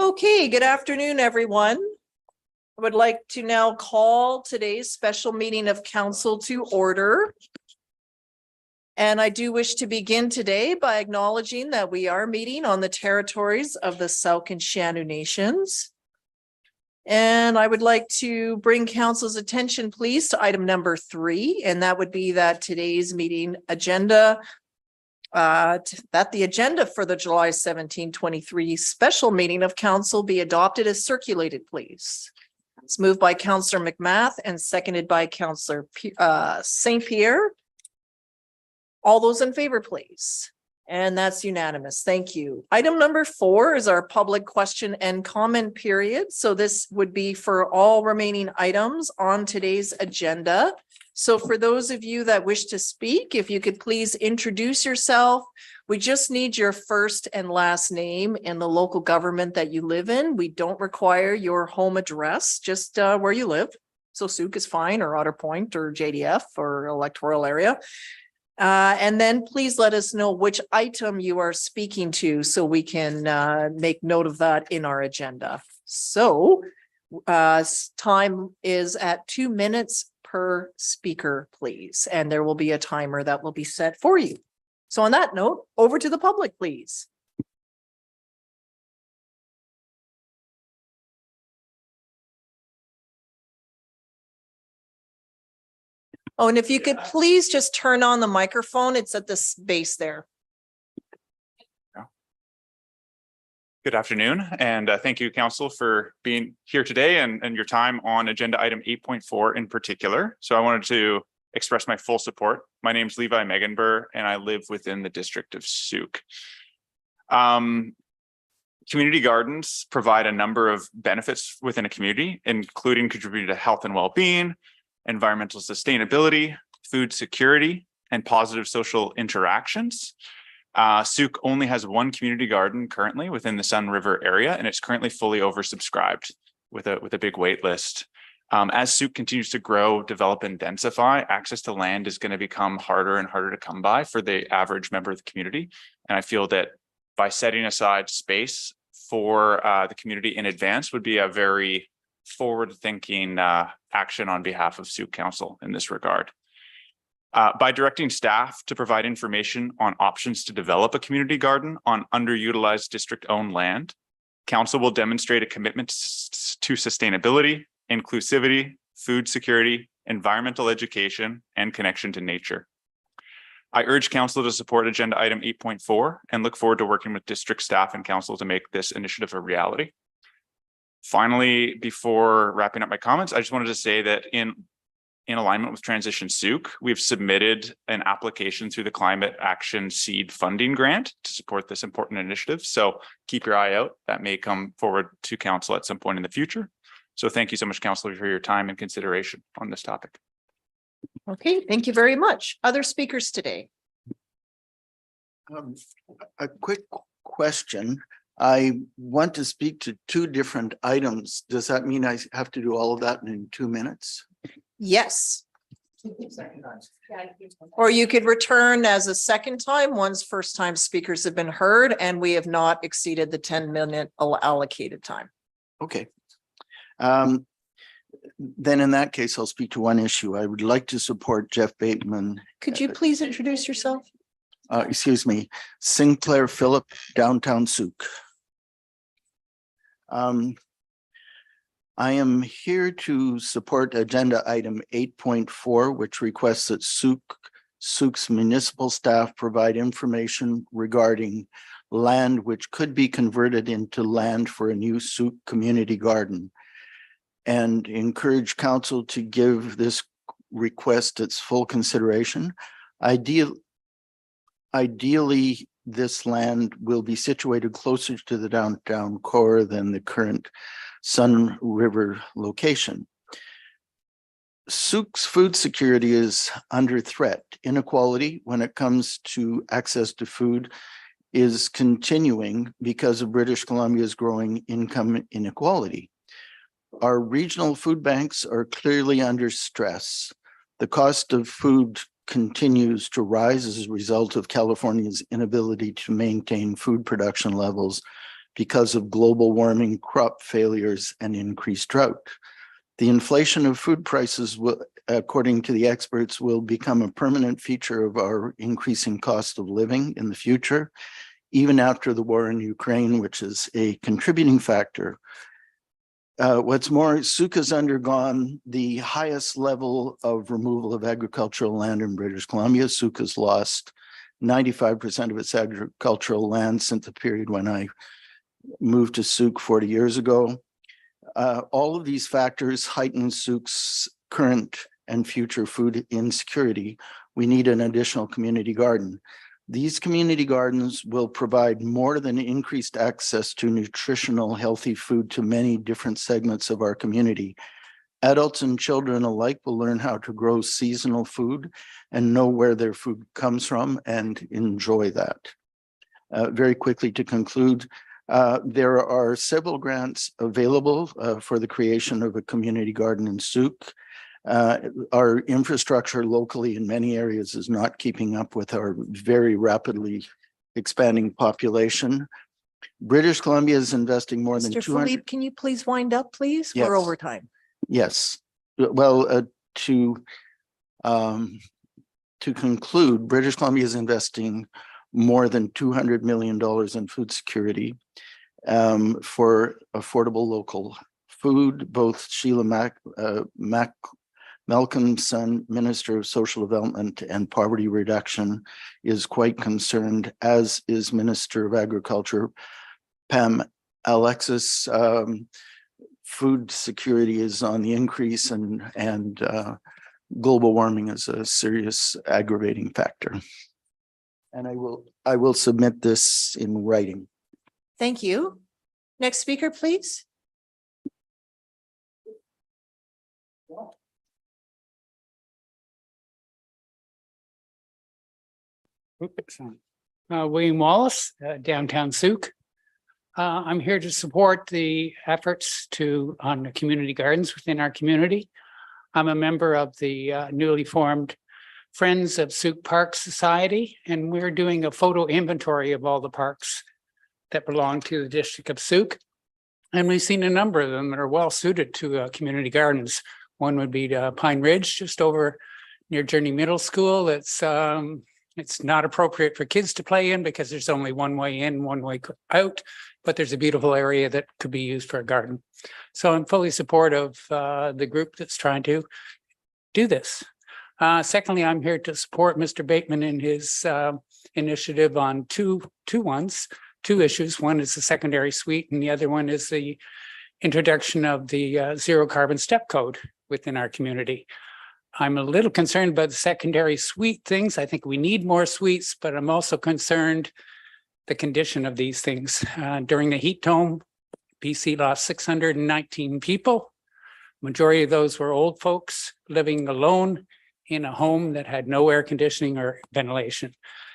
Okay, good afternoon, everyone. I would like to now call today's special meeting of council to order. And I do wish to begin today by acknowledging that we are meeting on the territories of the Sauk and Shaanu Nations. And I would like to bring council's attention, please, to item number 3, and that would be that today's meeting agenda that the agenda for the July 17, 2023 special meeting of council be adopted as circulated, please. It's moved by Councillor McMath and seconded by Councillor St. Pierre. All those in favor, please. And that's unanimous. Thank you. Item number 4 is our public question and comment period. So this would be for all remaining items on today's agenda. So for those of you that wish to speak, if you could please introduce yourself. We just need your first and last name and the local government that you live in. We don't require your home address, just where you live. So Sauk is fine, or Otter Point, or JDF, or electoral area. And then please let us know which item you are speaking to so we can make note of that in our agenda. So time is at 2 minutes per speaker, please. And there will be a timer that will be set for you. So on that note, over to the public, please. Oh, and if you could please just turn on the microphone, it's at this base there. Good afternoon, and thank you, Council, for being here today and your time on agenda item 8.4 in particular. So I wanted to express my full support. My name is Levi Meganbur, and I live within the district of Sauk. Community gardens provide a number of benefits within a community, including contributing to health and well-being, environmental sustainability, food security, and positive social interactions. Sauk only has one community garden currently within the Sun River area, and it's currently fully oversubscribed with a big wait list. As Sauk continues to grow, develop, and densify, access to land is going to become harder and harder to come by for the average member of the community. And I feel that by setting aside space for the community in advance would be a very forward-thinking action on behalf of Sauk Council in this regard. By directing staff to provide information on options to develop a community garden on underutilized district-owned land, Council will demonstrate a commitment to sustainability, inclusivity, food security, environmental education, and connection to nature. I urge Council to support agenda item 8.4 and look forward to working with district staff and Council to make this initiative a reality. Finally, before wrapping up my comments, I just wanted to say that in alignment with Transition Sauk, we've submitted an application through the Climate Action Seed Funding Grant to support this important initiative. So keep your eye out. That may come forward to Council at some point in the future. So thank you so much, Councillor, for your time and consideration on this topic. Okay, thank you very much. Other speakers today? A quick question. I want to speak to 2 different items. Does that mean I have to do all of that in 2 minutes? Yes. Or you could return as a second time once first time speakers have been heard and we have not exceeded the 10-minute allocated time. Okay. Then in that case, I'll speak to one issue. I would like to support Jeff Bateman. Could you please introduce yourself? Excuse me, Sinclair Phillip, downtown Sauk. I am here to support agenda item 8.4, which requests that Sauk's municipal staff provide information regarding land which could be converted into land for a new Sauk community garden, and encourage council to give this request its full consideration. Ideally, this land will be situated closer to the downtown core than the current Sun River location. Sauk's food security is under threat. Inequality when it comes to access to food is continuing because of British Columbia's growing income inequality. Our regional food banks are clearly under stress. The cost of food continues to rise as a result of California's inability to maintain food production levels because of global warming, crop failures, and increased drought. The inflation of food prices will, according to the experts, will become a permanent feature of our increasing cost of living in the future, even after the war in Ukraine, which is a contributing factor. What's more, Souk has undergone the highest level of removal of agricultural land in British Columbia. Souk has lost 95% of its agricultural land since the period when I moved to Souk 40 years ago. All of these factors heighten Souk's current and future food insecurity. We need an additional community garden. These community gardens will provide more than increased access to nutritional, healthy food to many different segments of our community. Adults and children alike will learn how to grow seasonal food and know where their food comes from and enjoy that. Very quickly to conclude, there are several grants available for the creation of a community garden in Souk. Our infrastructure locally in many areas is not keeping up with our very rapidly expanding population. British Columbia is investing more than Mr. 200. Philippe, can you please wind up, please? Yes. We're over time. Yes. Well, to conclude, British Columbia is investing more than $200 million in food security for affordable local food. Both Sheila Malcolmson, Minister of Social Development and Poverty Reduction, is quite concerned, as is Minister of Agriculture Pam Alexis. Food security is on the increase, and global warming is a serious aggravating factor. And I will submit this in writing. Thank you. Next speaker, please. William Wallace, downtown Souk. I'm here to support the efforts on the community gardens within our community. I'm a member of the newly formed Friends of Souk Park Society, and we're doing a photo inventory of all the parks that belong to the district of Souk. And we've seen a number of them that are well suited to community gardens. One would be Pine Ridge, just over near Journey Middle School. It's not appropriate for kids to play in because there's only one way in, one way out, but there's a beautiful area that could be used for a garden. So I'm fully supportive of the group that's trying to do this. Secondly, I'm here to support Mr. Bateman in his initiative on two issues. One is the secondary suite, and the other one is the introduction of the zero carbon step code within our community. I'm a little concerned about the secondary suite things. I think we need more suites, but I'm also concerned the condition of these things. During the heat dome, BC lost 619 people. Majority of those were old folks living alone in a home that had no air conditioning or ventilation.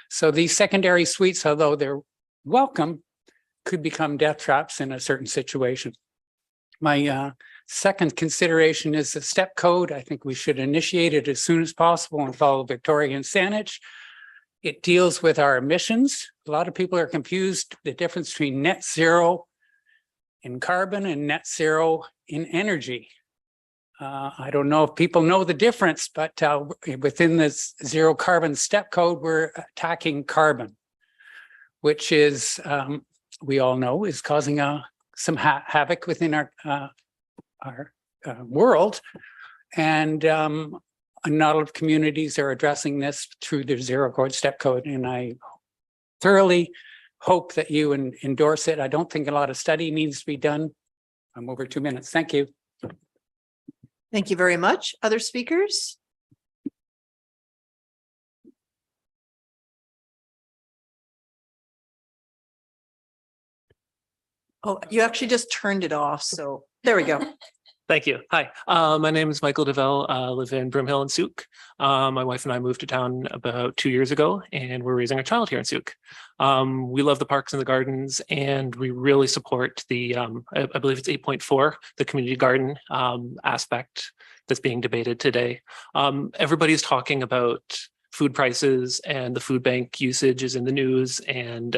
So these secondary suites, although they're welcome, could become death traps in a certain situation. My second consideration is the step code. I think we should initiate it as soon as possible and follow Victoria and Saanich. It deals with our emissions. A lot of people are confused the difference between net zero in carbon and net zero in energy. I don't know if people know the difference, but within this zero carbon step code, we're attacking carbon, which is, we all know, is causing some havoc within our world. And not a lot of communities are addressing this through their zero carbon step code. And I thoroughly hope that you endorse it. I don't think a lot of study needs to be done. I'm over 2 minutes. Thank you. Thank you very much. Other speakers? Oh, you actually just turned it off. So there we go. Thank you. Hi, my name is Michael DeVell. I live in Broomhill and Souk. My wife and I moved to town about 2 years ago, and we're raising a child here in Souk. We love the parks and the gardens, and we really support the, I believe it's 8.4, the community garden aspect that's being debated today. Everybody's talking about food prices, and the food bank usage is in the news, and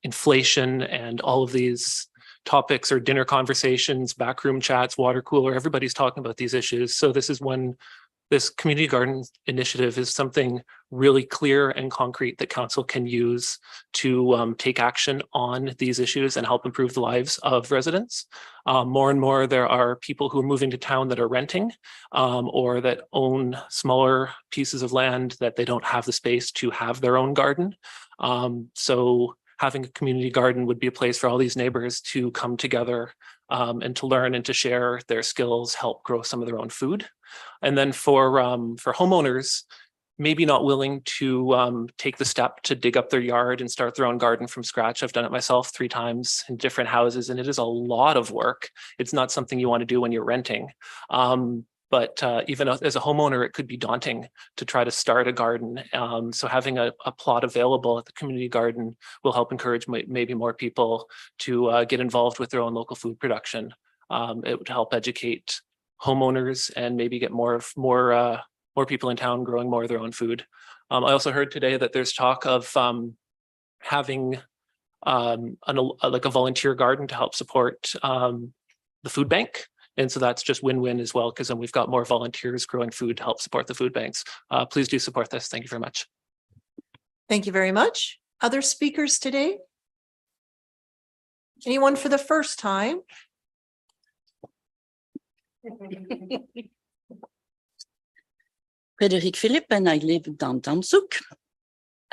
inflation and all of these topics, or dinner conversations, backroom chats, water cooler, everybody's talking about these issues. So this community garden initiative is something really clear and concrete that council can use to take action on these issues and help improve the lives of residents. More and more, there are people who are moving to town that are renting or that own smaller pieces of land that they don't have the space to have their own garden. So having a community garden would be a place for all these neighbors to come together and to learn and to share their skills, help grow some of their own food. And then for homeowners, maybe not willing to take the step to dig up their yard and start their own garden from scratch. I've done it myself 3 times in different houses, and it is a lot of work. It's not something you want to do when you're renting. But even as a homeowner, it could be daunting to try to start a garden. So having a plot available at the community garden will help encourage maybe more people to get involved with their own local food production. It would help educate homeowners and maybe get more people in town growing more of their own food. I also heard today that there's talk of having like a volunteer garden to help support the food bank. And so that's just win-win as well, because then we've got more volunteers growing food to help support the food banks. Please do support this. Thank you very much. Thank you very much. Other speakers today? Anyone for the first time? Frederic Philippe, and I live in downtown Souk.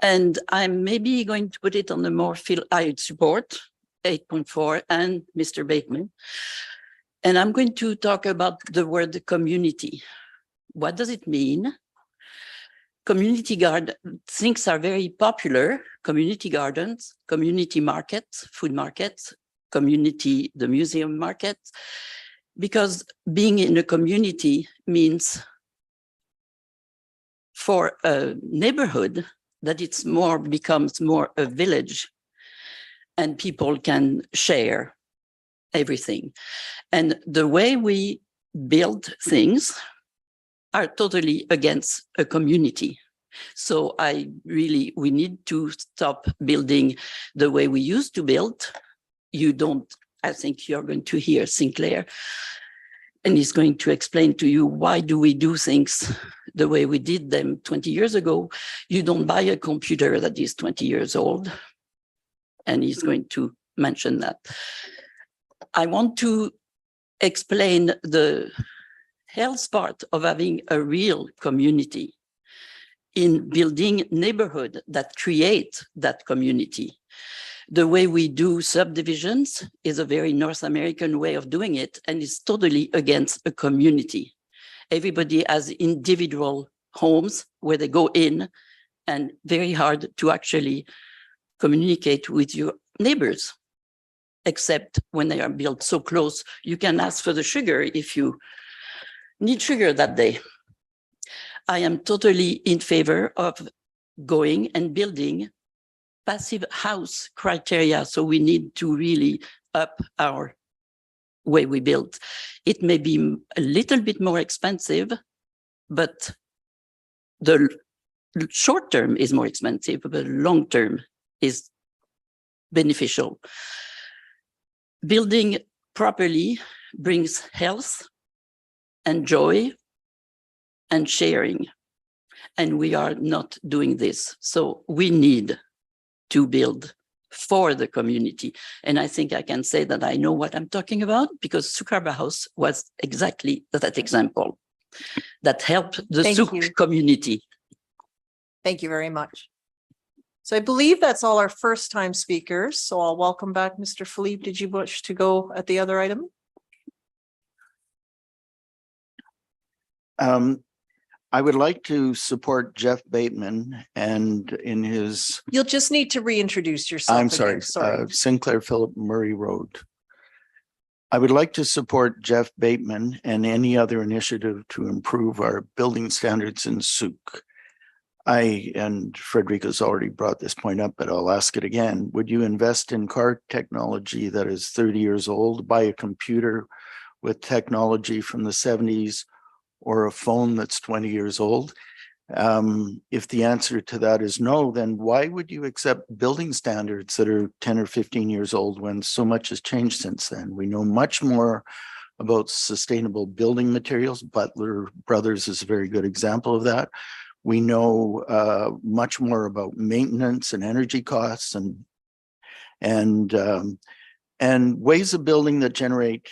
And I'm maybe going to put it on the more I support 8.4 and Mr. Bateman. And I'm going to talk about the word community. What does it mean? Community garden things are very popular. Community gardens, community markets, food markets, community, the museum market, because being in a community means for a neighborhood that it's becomes more a village and people can share everything. And the way we build things are totally against a community. So we need to stop building the way we used to build. I think you're going to hear Sinclair, and he's going to explain to you why do we do things the way we did them 20 years ago. You don't buy a computer that is 20 years old, and he's going to mention that. I want to explain the health part of having a real community in building neighborhood that create that community. The way we do subdivisions is a very North American way of doing it, and it's totally against a community. Everybody has individual homes where they go in, and very hard to actually communicate with your neighbors, except when they are built so close. You can ask for the sugar if you need sugar that day. I am totally in favor of going and building passive house criteria. So we need to really up our way we build. It may be a little bit more expensive, but the short term is more expensive, but the long term is beneficial. Building properly brings health and joy and sharing. And we are not doing this. So we need to build for the community. And I think I can say that I know what I'm talking about, because Souk Harbor House was exactly that example that helped the Souk community. Thank you very much. So I believe that's all our first time speakers. So I'll welcome back Mr. Philippe. Did you wish to go at the other item? I would like to support Jeff Bateman and in his, You'll just need to reintroduce yourself. I'm again. sorry, Sinclair Philip Murray Road. I would like to support Jeff Bateman and any other initiative to improve our building standards in Souk. And Frederica's already brought this point up, but I'll ask it again. Would you invest in car technology that is 30 years old, buy a computer with technology from the 70s, or a phone that's 20 years old? If the answer to that is no, then why would you accept building standards that are 10 or 15 years old when so much has changed since then? We know much more about sustainable building materials. Butler Brothers is a very good example of that. We know much more about maintenance and energy costs and ways of building that generate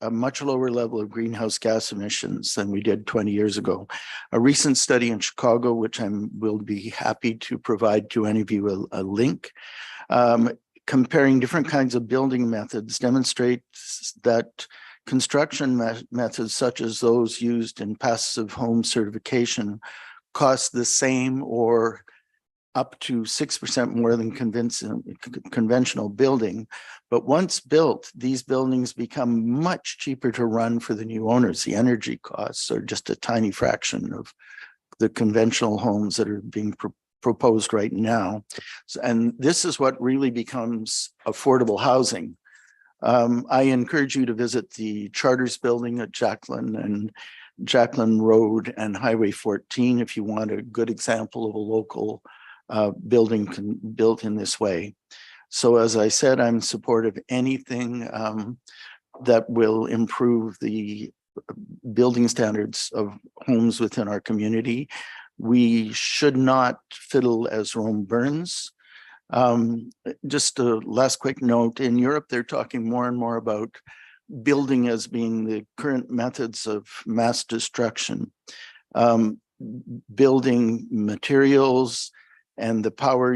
a much lower level of greenhouse gas emissions than we did 20 years ago. A recent study in Chicago, which will be happy to provide to any of you a link, comparing different kinds of building methods, demonstrates that construction methods such as those used in passive home certification cost the same or up to 6% more than conventional building. But once built, these buildings become much cheaper to run for the new owners. The energy costs are just a tiny fraction of the conventional homes that are being proposed right now. And this is what really becomes affordable housing. I encourage you to visit the Charters building at Jacqueline Road and Highway 14 if you want a good example of a local building built in this way. So as I said, I'm in support of anything that will improve the building standards of homes within our community. We should not fiddle as Rome burns. Just a last quick note, in Europe, they're talking more and more about building as being the current methods of mass destruction. Building materials and the power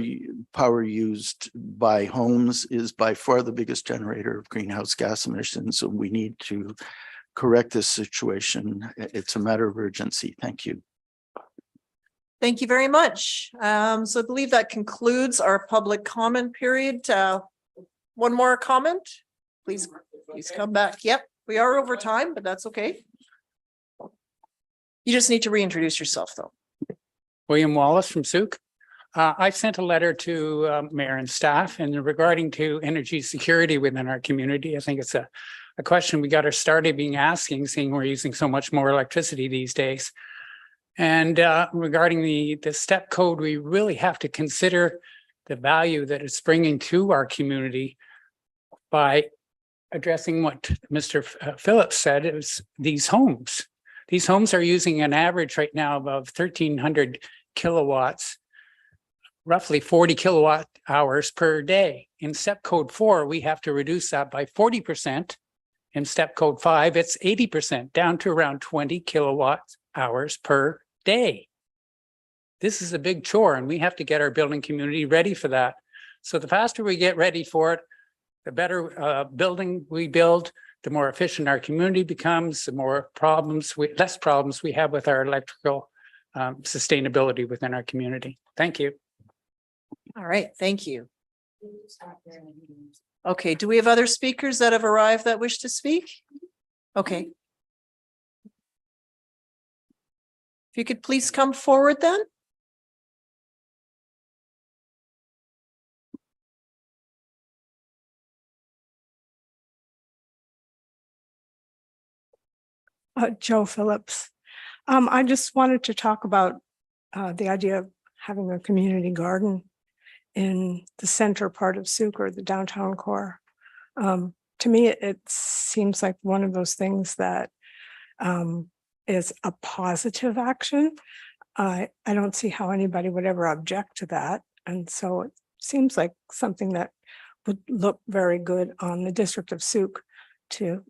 used by homes is by far the biggest generator of greenhouse gas emissions. So we need to correct this situation. It's a matter of urgency. Thank you. Thank you very much. So I believe that concludes our public comment period. One more comment, please come back. Yep, we are over time, but that's okay. You just need to reintroduce yourself though. William Wallace from Souk. I sent a letter to mayor and staff and regarding to energy security within our community. I think it's a question we got started being asking, seeing we're using so much more electricity these days. And regarding the STEP code, we really have to consider the value that it's bringing to our community by addressing what Mr. Phillips said. It was these homes. These homes are using an average right now of 1,300 kilowatts, roughly 40 kilowatt hours per day. In STEP Code 4, we have to reduce that by 40%. In STEP Code 5, it's 80%, down to around 20 kilowatt hours per day. This is a big chore, and we have to get our building community ready for that. So the faster we get ready for it, the better building we build, the more efficient our community becomes, the more less problems we have with our electrical sustainability within our community. Thank you. All right, thank you. Okay, do we have other speakers that have arrived that wish to speak? Okay. If you could please come forward then. Joe Phillips. I just wanted to talk about the idea of having a community garden in the center part of Souk or the downtown core. To me, it seems like one of those things that is a positive action. I don't see how anybody would ever object to that. And so it seems like something that would look very good on the district of Souk to,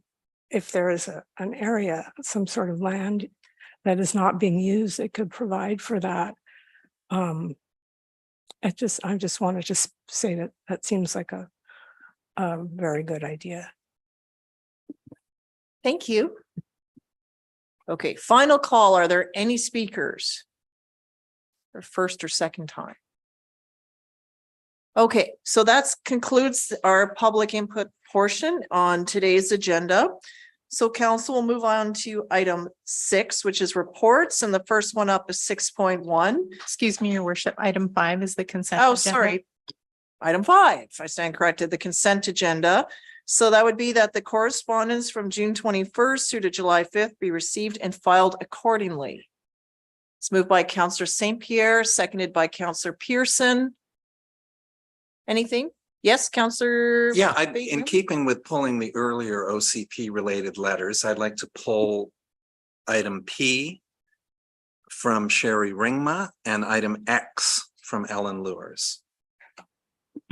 if there is an area, some sort of land that is not being used, it could provide for that. I just wanted to say that that seems like a very good idea. Thank you. Okay, final call. Are there any speakers? For first or second time? Okay, so that concludes our public input portion on today's agenda. So council will move on to item 6, which is reports. And the first one up is 6.1. Excuse me, your worship. Item 5 is the consent. Oh, agenda. sorry. Item 5, I stand corrected, the consent agenda. So that would be that the correspondence from June 21st through to July 5th be received and filed accordingly. It's moved by Counselor St. Pierre, seconded by Counselor Pearson. Anything? Yes, Counselor? Yeah, in Bateman? keeping with pulling the earlier OCP related letters, I'd like to pull item P from Sherry Ringma and item X from Ellen Lewis.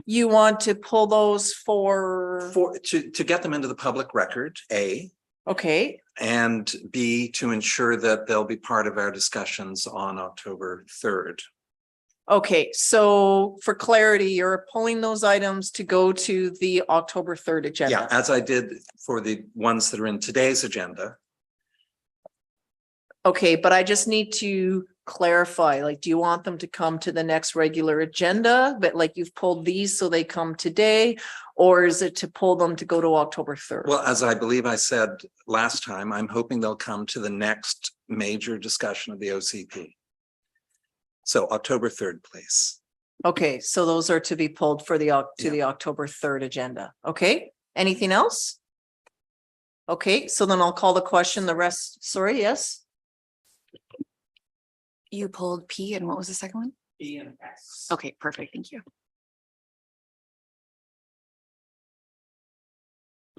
You want to pull those for, To get them into the public record, A, okay, and B, to ensure that they'll be part of our discussions on October 3rd. okay. So for clarity, you're pulling those items to go to the October 3rd Yeah, agenda. as I did for the ones that are in today's agenda. Okay, but I just need to clarify, like, do you want them to come to the next regular agenda? But like you've pulled these so they come today, or is it to pull them to go to October 3rd? Well, as I believe I said last time, I'm hoping they'll come to the next major discussion of the OCP. So October 3rd, please. Okay, so those are to be pulled for the to the October 3rd agenda. Okay, anything else? Okay, so then I'll call the question, the rest, sorry, yes? You pulled P and what was the second one? B and X. Okay, perfect. Thank you.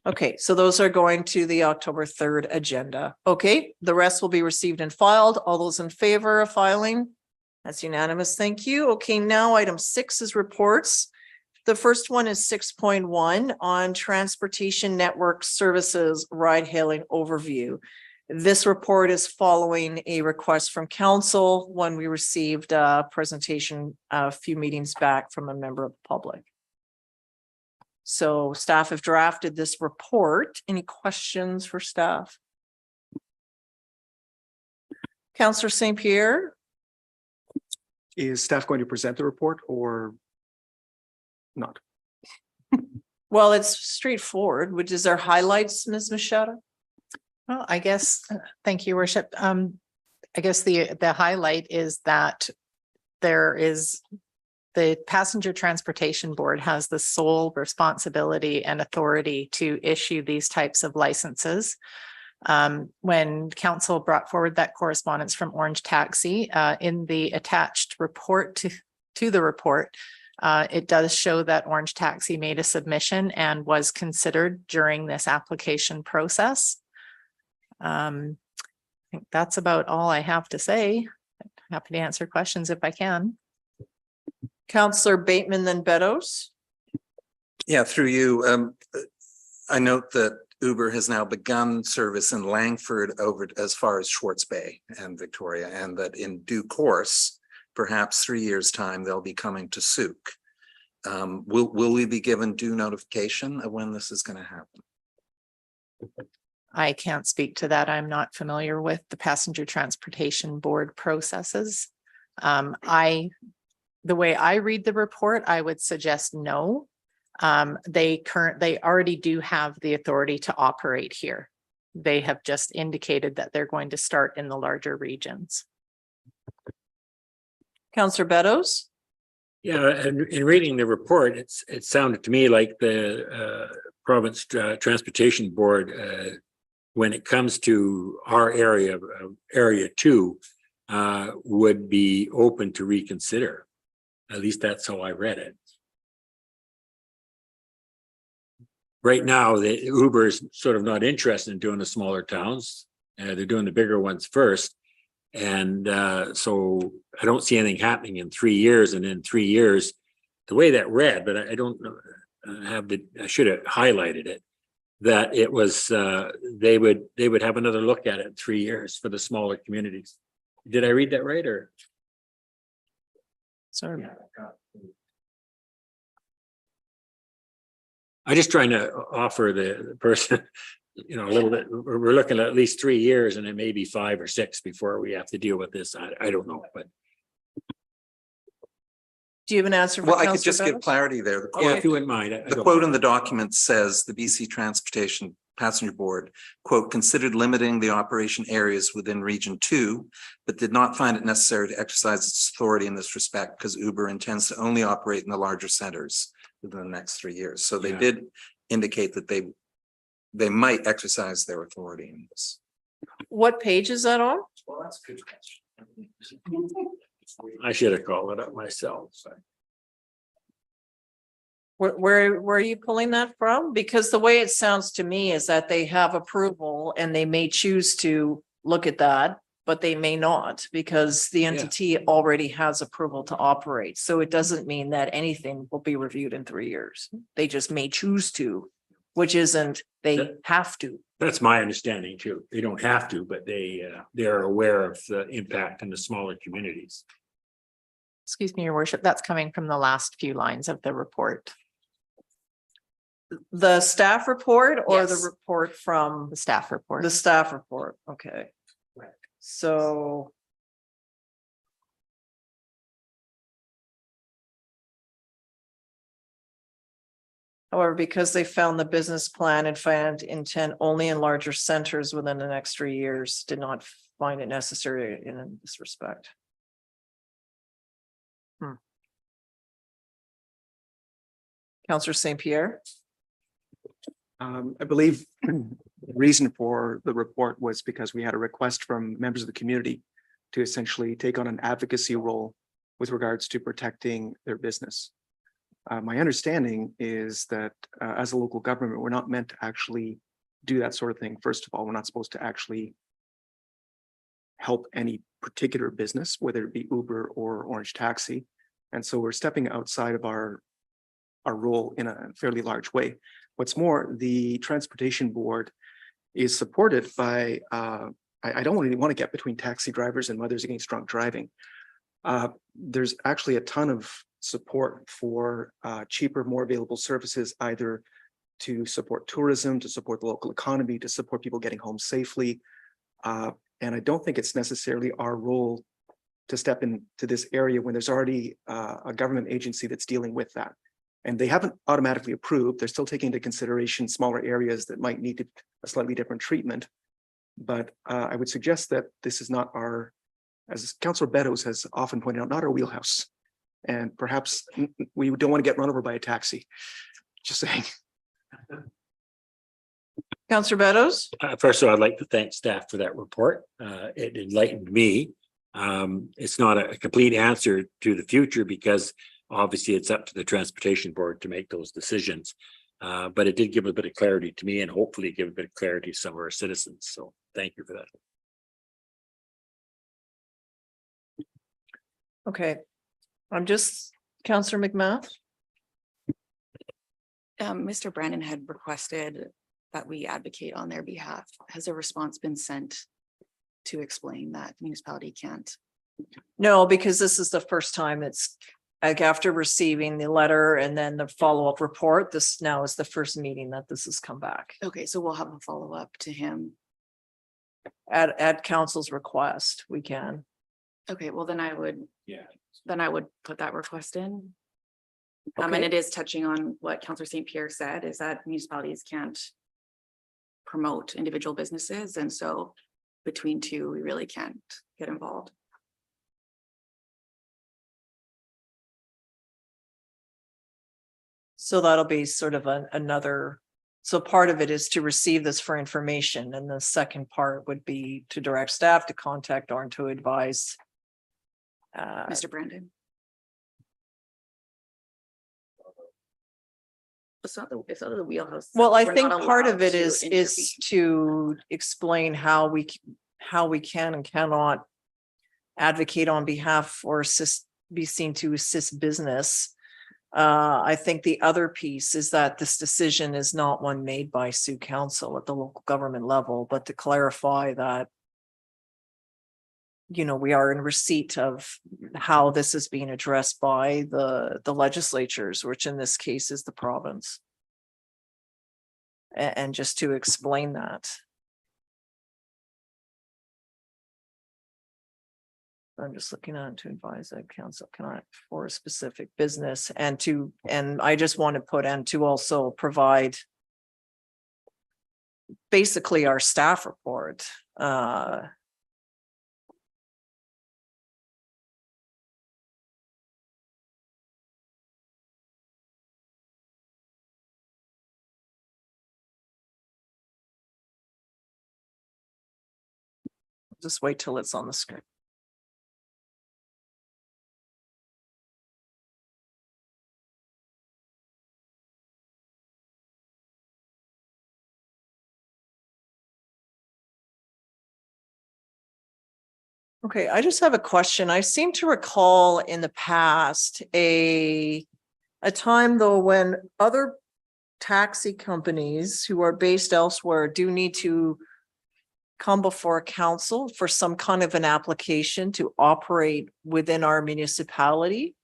Okay, so those are going to the October 3rd agenda. Okay, the rest will be received and filed. All those in favor of filing? That's unanimous. Thank you. Okay, now item 6 is reports. The first one is 6.1 on transportation network services ride hailing overview. This report is following a request from council when we received a presentation a few meetings back from a member of the public. So staff have drafted this report. Any questions for staff? Councillor St. Pierre? Is staff going to present the report or not? Well, it's straightforward, which is our highlights, Ms. Machado? Well, I guess, thank you, Worship. I guess the highlight is that there is the Passenger Transportation Board has the sole responsibility and authority to issue these types of licenses. When council brought forward that correspondence from Orange Taxi, in the attached report to the report, it does show that Orange Taxi made a submission and was considered during this application process. I think that's about all I have to say. Happy to answer questions if I can. Councillor Bateman, then Beddoes. Yeah, through you. I note that Uber has now begun service in Langford over as far as Schwartz Bay and Victoria, and that in due course, perhaps 3 years' time, they'll be coming to Souk. Will we be given due notification of when this is going to happen? I can't speak to that. I'm not familiar with the Passenger Transportation Board processes. The way I read the report, I would suggest no. They already do have the authority to operate here. They have just indicated that they're going to start in the larger regions. Councillor Beddoes. Yeah, and in reading the report, it sounded to me like the province transportation board, when it comes to our area, area 2, would be open to reconsider. At least that's how I read it. Right now, the Uber is sort of not interested in doing the smaller towns. They're doing the bigger ones first. And so I don't see anything happening in 3 years. And in 3 years, the way that read, but I don't know, I should have highlighted it, that it was they would have another look at it in 3 years for the smaller communities. Did I read that right, or? Sorry. I'm just trying to offer the person, you know, a little bit. We're looking at least 3 years, and it may be 5 or 6 before we have to deal with this. I don't know, but Do you have an answer for Well, I Councillor could just give Beddoes? clarity there. The yeah, quote- if you wouldn't mind. I The don't- quote in the document says the BC Transportation Passenger Board, quote, considered limiting the operation areas within Region 2, but did not find it necessary to exercise its authority in this respect because Uber intends to only operate in the larger centers within the next 3 years. So they Yeah. did indicate that they might exercise their authority in this. What page is that on? Well, that's a good question. I should have called it up myself. So. Where are you pulling that from? Because the way it sounds to me is that they have approval and they may choose to look at that, but they may not because the entity already has approval to operate. So it doesn't mean that anything will be reviewed in 3 years. They just may choose to, which isn't, they have to. That's my understanding too. They don't have to, but they're aware of the impact in the smaller communities. Excuse me, your worship, that's coming from the last few lines of the report, The staff report or the Yes. report from the staff report. the staff report? Okay. So. However, because they found the business plan and found intent only in larger centers within the next 3 years, did not find it necessary in this respect. Counselor St. Pierre? I believe the reason for the report was because we had a request from members of the community to essentially take on an advocacy role with regards to protecting their business. My understanding is that as a local government, we're not meant to actually do that sort of thing. First of all, we're not supposed to actually help any particular business, whether it be Uber or Orange Taxi. And so we're stepping outside of our role in a fairly large way. What's more, the transportation board is supported by, I don't really want to get between taxi drivers and Mothers Against Drunk Driving. There's actually a ton of support for cheaper, more available services, either to support tourism, to support the local economy, to support people getting home safely. And I don't think it's necessarily our role to step into this area when there's already a government agency that's dealing with that. And they haven't automatically approved. They're still taking into consideration smaller areas that might need a slightly different treatment. But I would suggest that this is not our, as Councillor Beddoes has often pointed out, not our wheelhouse. And perhaps we don't want to get run over by a taxi. Just saying. Counselor Beddoes? First of all, I'd like to thank staff for that report. It enlightened me. It's not a complete answer to the future because obviously it's up to the transportation board to make those decisions. But it did give a bit of clarity to me and hopefully give a bit of clarity to some of our citizens. So thank you for that. Okay. I'm just, Counselor McMath? Mr. Brandon had requested that we advocate on their behalf. Has a response been sent to explain that municipality can't? No, because this is the first time it's like after receiving the letter and then the follow-up report, this now is the first meeting that this has come back Okay, so we'll have a follow-up to him. at council's request. We can. Okay, well, then I would put that request in. And Okay. it is touching on what Councillor St. Pierre said, is that municipalities can't promote individual businesses. And so between two, we really can't get involved. So that'll be sort of another, so part of it is to receive this for information. And the second part would be to direct staff to contact or to advise. Mr. Brandon. It's not the wheelhouse. Well, I We're think not part of allowed it to is intervene. to explain how we can and cannot advocate on behalf or be seen to assist business. I think the other piece is that this decision is not one made by Sioux Council at the local government level, but to clarify that, you know, we are in receipt of how this is being addressed by the legislatures, which in this case is the province. And just to explain that. I'm just looking on to advise that council cannot for a specific business and I just want to put and to also provide basically our staff report. Just wait till it's on the screen. Okay, I just have a question. I seem to recall in the past a time though when other taxi companies who are based elsewhere do need to come before council for some kind of an application to operate within our municipality.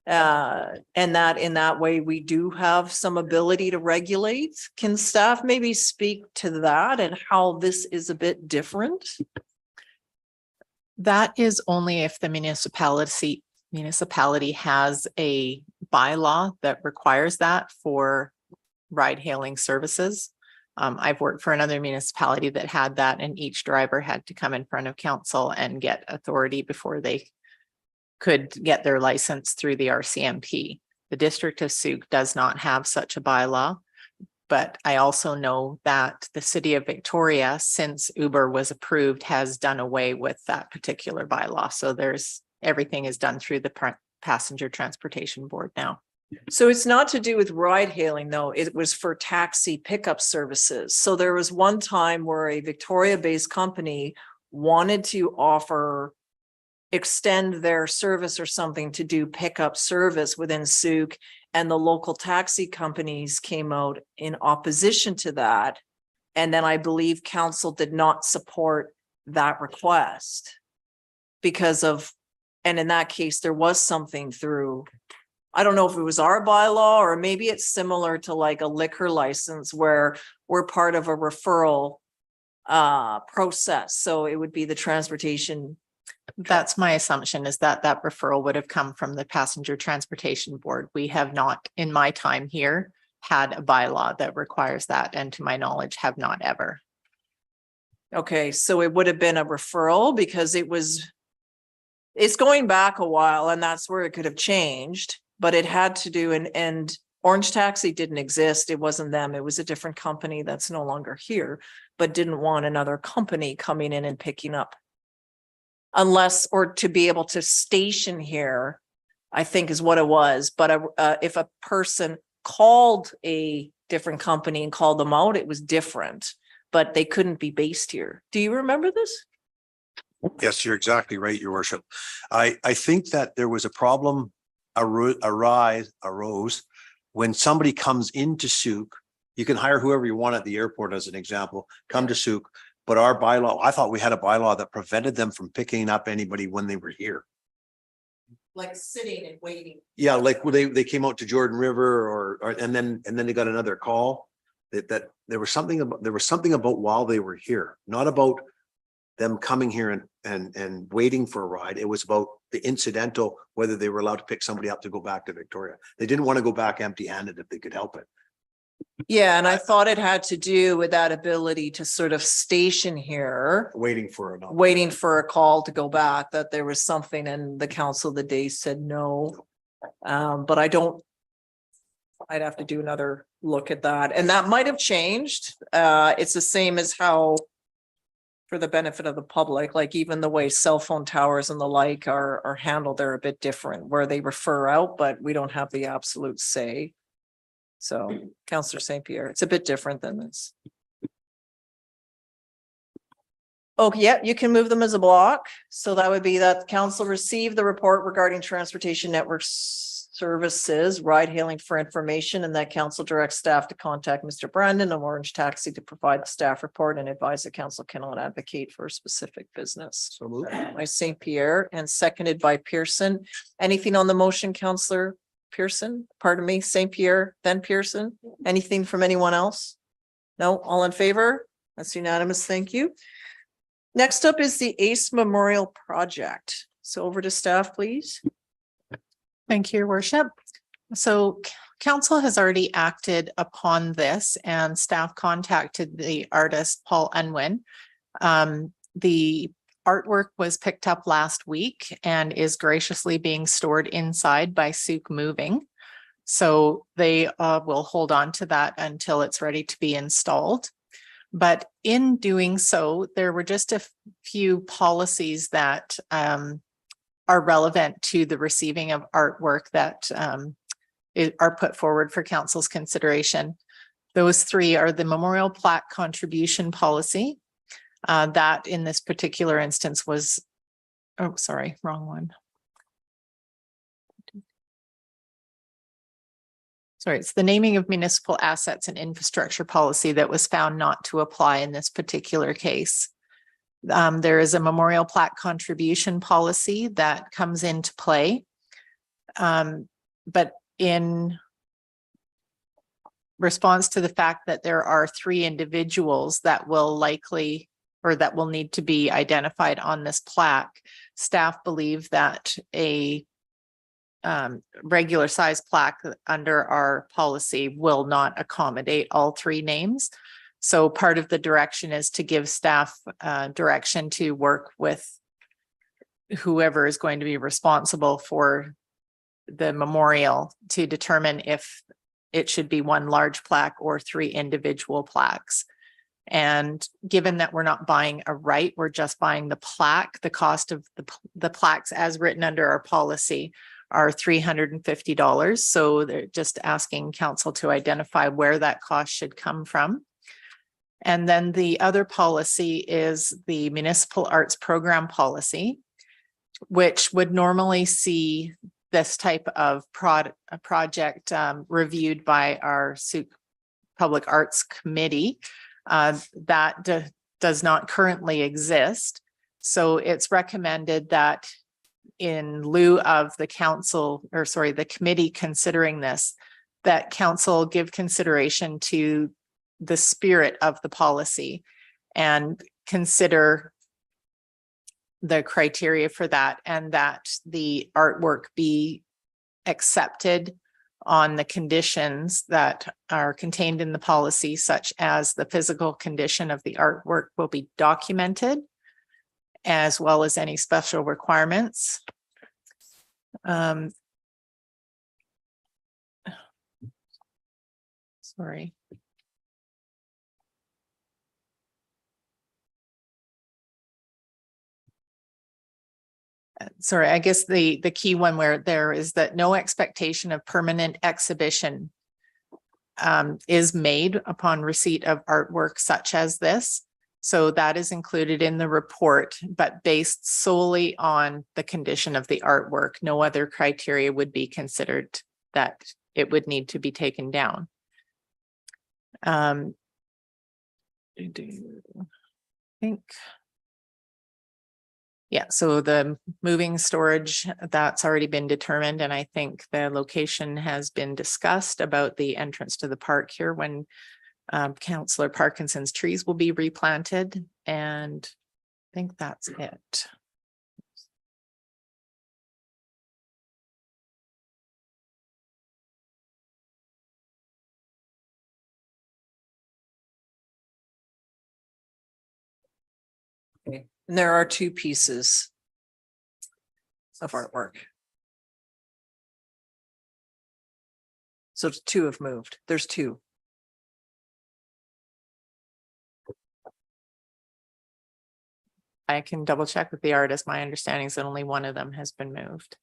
And that in that way, we do have some ability to regulate. Can staff maybe speak to that and how this is a bit different? That is only if the municipality has a bylaw that requires that for ride hailing services. I've worked for another municipality that had that, and each driver had to come in front of council and get authority before they could get their license through the RCMP. The District of Sauk does not have such a bylaw. But I also know that the city of Victoria, since Uber was approved, has done away with that particular bylaw. So everything is done through the Passenger Transportation Board now. So it's not to do with ride hailing though. It was for taxi pickup services. So there was one time where a Victoria-based company wanted to extend their service or something to do pickup service within Sauk, and the local taxi companies came out in opposition to that. And then I believe council did not support that request and in that case, there was something through, I don't know if it was our bylaw or maybe it's similar to like a liquor license where we're part of a referral process. So it would be the transportation. That's my assumption, is that referral would have come from the Passenger Transportation Board. We have not, in my time here, had a bylaw that requires that, and to my knowledge, have not ever. Okay, so it would have been a referral because it's going back a while and that's where it could have changed, but it had to do, and Orange Taxi didn't exist. It wasn't them. It was a different company that's no longer here, but didn't want another company coming in and picking up. Unless, or to be able to station here, I think is what it was. But if a person called a different company and called them out, it was different, but they couldn't be based here. Do you remember this? Yes, you're exactly right, Your Worship. I think that there was a problem arose when somebody comes into Sauk. You can hire whoever you want at the airport, as an example, come to Sauk. But our bylaw, I thought we had a bylaw that prevented them from picking up anybody when they were here. Like sitting and waiting. Yeah, like when they came out to Jordan River and then they got another call that there was something about while they were here, not about them coming here and waiting for a ride. It was about the incidental, whether they were allowed to pick somebody up to go back to Victoria. They didn't want to go back empty-handed if they could help it. Yeah, and I thought it had to do with that ability to sort of station here, Waiting for a call to go back, that there was something, and the council of the day said no. But I'd have to do another look at that, and that might have changed. It's the same as how, for the benefit of the public, like even the way cell phone towers and the like are handled, they're a bit different, where they refer out, but we don't have the absolute say. So, Councillor St. Pierre, it's a bit different than this. Oh, yeah, you can move them as a block. So that would be that council received the report regarding transportation network services, ride hailing for information, and that council directs staff to contact Mr. Brandon of Orange Taxi to provide the staff report and advise the council cannot advocate for a specific business. So moved. By St. Pierre and seconded by Pearson. Anything on the motion, Councillor Pearson? Pardon me, St. Pierre, then Pearson. Anything from anyone else? No, all in favor? That's unanimous. Thank you. Next up is the Ace Memorial Project. So over to staff, please. Thank you, Your Worship. So council has already acted upon this, and staff contacted the artist Paul Unwin. The artwork was picked up last week and is graciously being stored inside by Sauk Moving. So they will hold on to that until it's ready to be installed. But in doing so, there were just a few policies that are relevant to the receiving of artwork that are put forward for council's consideration. Those three are the memorial plaque contribution policy. That in this particular instance was Oh, sorry, wrong one. Sorry, it's the naming of municipal assets and infrastructure policy that was found not to apply in this particular case. There is a memorial plaque contribution policy that comes into play. But in response to the fact that there are 3 individuals that will likely or that will need to be identified on this plaque, staff believe that a regular size plaque under our policy will not accommodate all 3 names. So part of the direction is to give staff direction to work with whoever is going to be responsible for the memorial to determine if it should be 1 large plaque or 3 individual plaques. And given that we're not buying a right, we're just buying the plaque, the cost of the plaques as written under our policy are $350. So they're just asking council to identify where that cost should come from. And then the other policy is the municipal arts program policy, which would normally see this type of project reviewed by our Public Arts Committee. That does not currently exist. So it's recommended that in lieu of the the committee considering this, that council give consideration to the spirit of the policy and consider the criteria for that, and that the artwork be accepted on the conditions that are contained in the policy, such as the physical condition of the artwork will be documented, as well as any special requirements. Sorry. Sorry, I guess the key one where there is that no expectation of permanent exhibition is made upon receipt of artwork such as this. So that is included in the report, but based solely on the condition of the artwork. No other criteria would be considered that it would need to be taken down. I think. Yeah, so the moving storage, that's already been determined, and I think the location has been discussed about the entrance to the park here when Councillor Parkinson's trees will be replanted, and I think that's it. Okay. And there are 2 pieces of artwork. So 2 have moved. There's 2. I can double check with the artist. My understanding is that only one of them has been moved.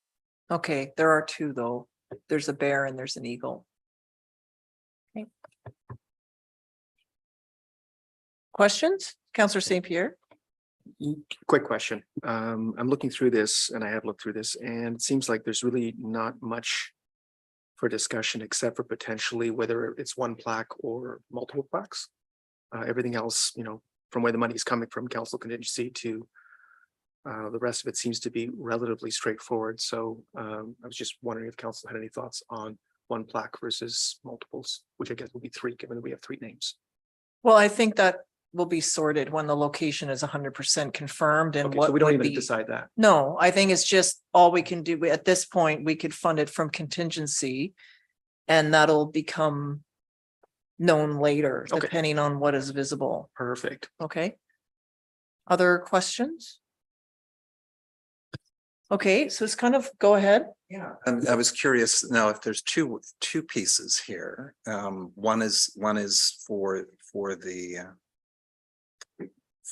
Okay, there are 2 though. There's a bear and there's an eagle. Okay. Questions? Councillor St. Pierre? Quick question. I'm looking through this and I have looked through this and it seems like there's really not much for discussion except for potentially whether it's 1 plaque or multiple plaques. Everything else, you know, from where the money is coming from, council contingency to the rest of it seems to be relatively straightforward. So I was just wondering if council had any thoughts on 1 plaque versus multiples, which I guess will be 3, given that we have 3 names. Well, I think that will be sorted when the location is 100% confirmed and Okay, what so we don't would even be. decide that. No, I think it's just all we can do at this point. We could fund it from contingency and that'll become known later, Okay. depending on what is visible. Perfect. Okay. Other questions? Okay, so it's kind of, go ahead. Yeah. I was curious now if there's two pieces here. One is for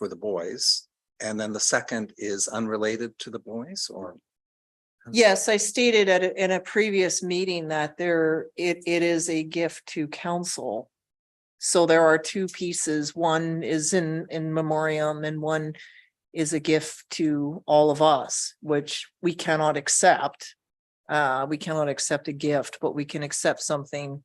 the boys, and then the second is unrelated to the boys, or? Yes, I stated in a previous meeting that it is a gift to council. So there are 2 pieces. One is in memoriam and one is a gift to all of us, which we cannot accept. We cannot accept a gift, but we can accept something.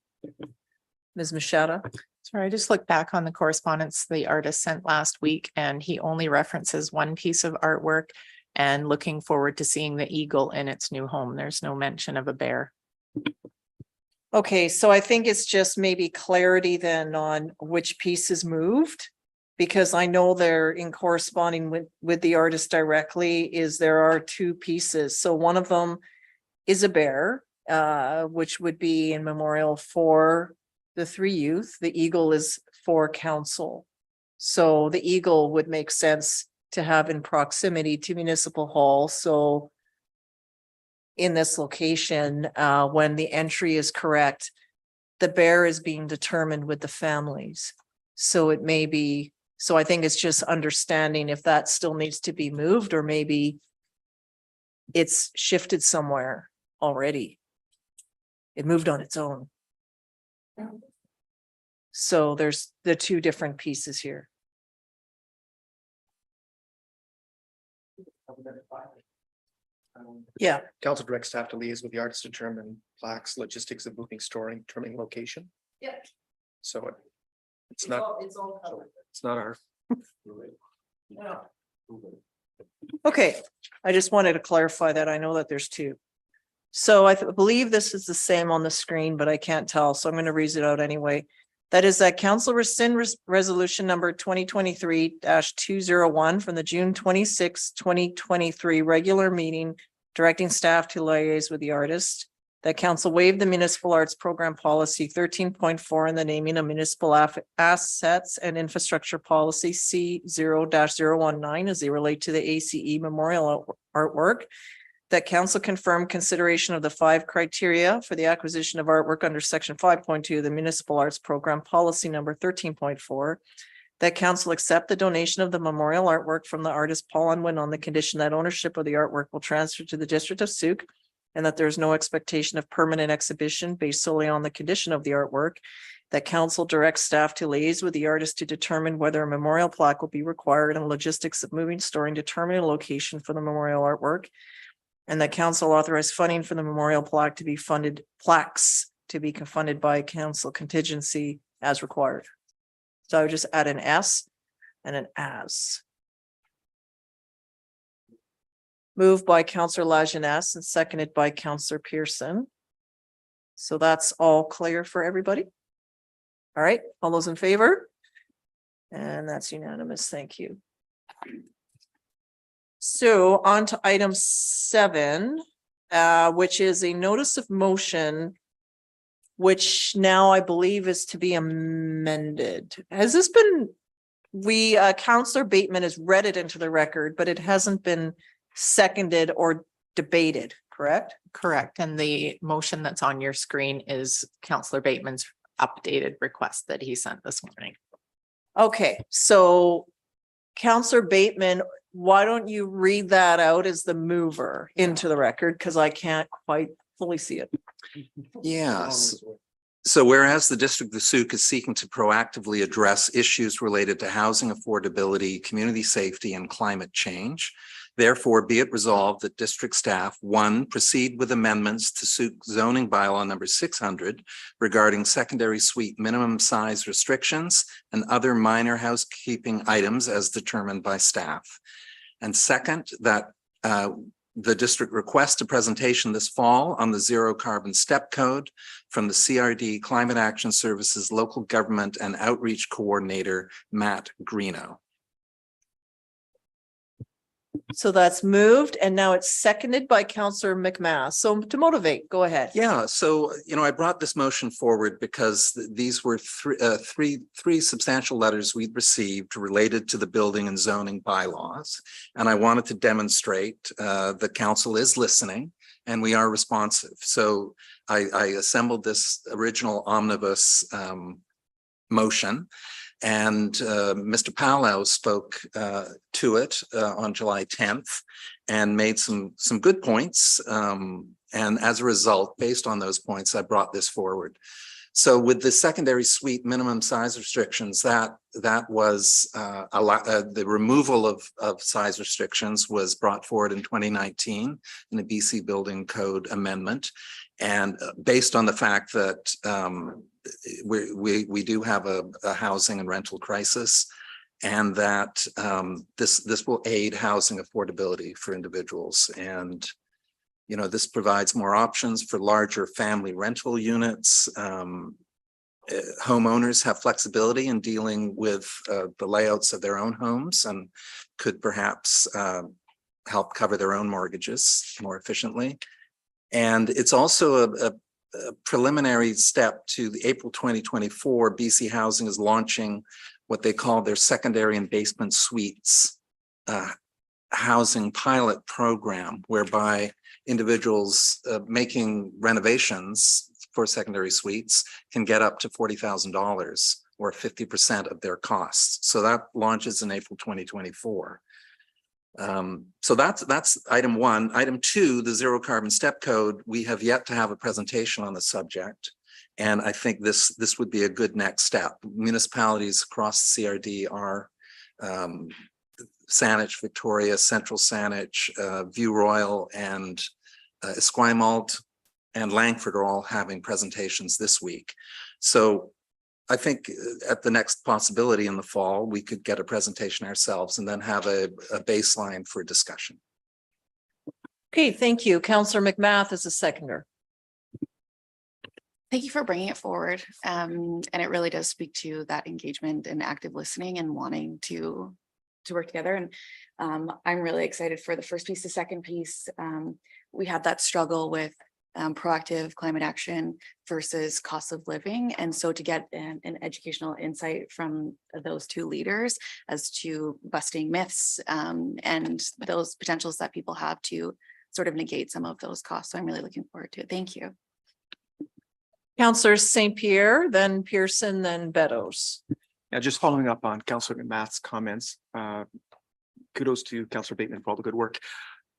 Ms. Machado? Sorry, I just looked back on the correspondence the artist sent last week, and he only references one piece of artwork and looking forward to seeing the eagle in its new home. There's no mention of a bear. Okay, so I think it's just maybe clarity then on which piece is moved. Because I know they're in corresponding with the artist directly, is there are two pieces. So one of them is a bear, which would be in memorial for the three youth. The eagle is for council. So the eagle would make sense to have in proximity to Municipal Hall. So in this location, when the entry is correct, the bear is being determined with the families. So it may be, so I think it's just understanding if that still needs to be moved, or maybe it's shifted somewhere already. It moved on its own. So there's the two different pieces here. Yeah. Council directs staff to liaise with the artist to determine plaques, logistics of moving, storing, determining location. Yeah. So it's not, It's all covered. it's not our. Yeah. Okay, I just wanted to clarify that. I know that there's two. So I believe this is the same on the screen, but I can't tell, so I'm going to read it out anyway. That is that council rescind resolution number 2023-201 from the June 26, 2023 regular meeting, directing staff to liaise with the artist. That council waived the municipal arts program policy 13.4 and the naming of municipal assets and infrastructure policy C0-019 as they relate to the ACE memorial artwork. That council confirmed consideration of the 5 criteria for the acquisition of artwork under section 5.2 of the municipal arts program policy number 13.4. That council accept the donation of the memorial artwork from the artist Paul Unwin on the condition that ownership of the artwork will transfer to the district of Sooke, and that there's no expectation of permanent exhibition based solely on the condition of the artwork. That council directs staff to liaise with the artist to determine whether a memorial plaque will be required and logistics of moving, storing, determining a location for the memorial artwork. And that council authorized funding for the memorial plaques to be funded by council contingency as required. So I would just add an S and an as. Moved by Councillor Lajeunesse and seconded by Councillor Pearson. So that's all clear for everybody. All right, all those in favor? And that's unanimous. Thank you. So on to item 7, which is a notice of motion, which now I believe is to be amended. Has this been, Councillor Bateman has read it into the record, but it hasn't been seconded or debated, correct? Correct. And the motion that's on your screen is Councillor Bateman's updated request that he sent this morning. Okay, so Councillor Bateman, why don't you read that out as the mover into the record? Because I can't quite fully see it. Yes. So whereas the District of Sooke is seeking to proactively address issues related to housing affordability, community safety, and climate change, therefore be it resolved that district staff, 1, proceed with amendments to Sooke zoning bylaw number 600 regarding secondary suite minimum size restrictions and other minor housekeeping items as determined by staff. And second, that the district requests a presentation this fall on the zero carbon step code from the CRD Climate Action Services Local Government and Outreach Coordinator, Matt Greeno. So that's moved and now it's seconded by Councillor McMath. So to motivate, go ahead. Yeah, so, I brought this motion forward because these were three substantial letters we'd received related to the building and zoning bylaws. And I wanted to demonstrate the council is listening and we are responsive. So I assembled this original omnibus motion. And Mr. Palau spoke to it on July 10th and made some good points. And as a result, based on those points, I brought this forward. So with the secondary suite minimum size restrictions, that was the removal of size restrictions was brought forward in 2019 in the BC Building Code amendment. And based on the fact that we do have a housing and rental crisis, and that this will aid housing affordability for individuals. And this provides more options for larger family rental units. Homeowners have flexibility in dealing with the layouts of their own homes and could perhaps help cover their own mortgages more efficiently. And it's also a preliminary step to the April 2024, BC Housing is launching what they call their secondary and basement suites housing pilot program, whereby individuals making renovations for secondary suites can get up to $40,000 or 50% of their costs. So that launches in April 2024. So that's item one. Item two, the zero carbon step code, we have yet to have a presentation on the subject. And I think this would be a good next step. Municipalities across the CRD are Saanich, Victoria, Central Saanich, View Royal, and Esquimalt and Langford are all having presentations this week. So I think at the next possibility in the fall, we could get a presentation ourselves and then have a baseline for discussion. Okay, thank you. Councillor McMath is a seconder. Thank you for bringing it forward. And it really does speak to that engagement and active listening and wanting to work together. And I'm really excited for the first piece. The second piece, we had that struggle with proactive climate action versus cost of living. And so to get an educational insight from those two leaders as to busting myths and those potentials that people have to sort of negate some of those costs. So I'm really looking forward to it. Thank you. Councillor St. Pierre, then Pearson, then Beddoes. Yeah, just following up on Councillor McMath's comments. Kudos to Councillor Bateman for all the good work.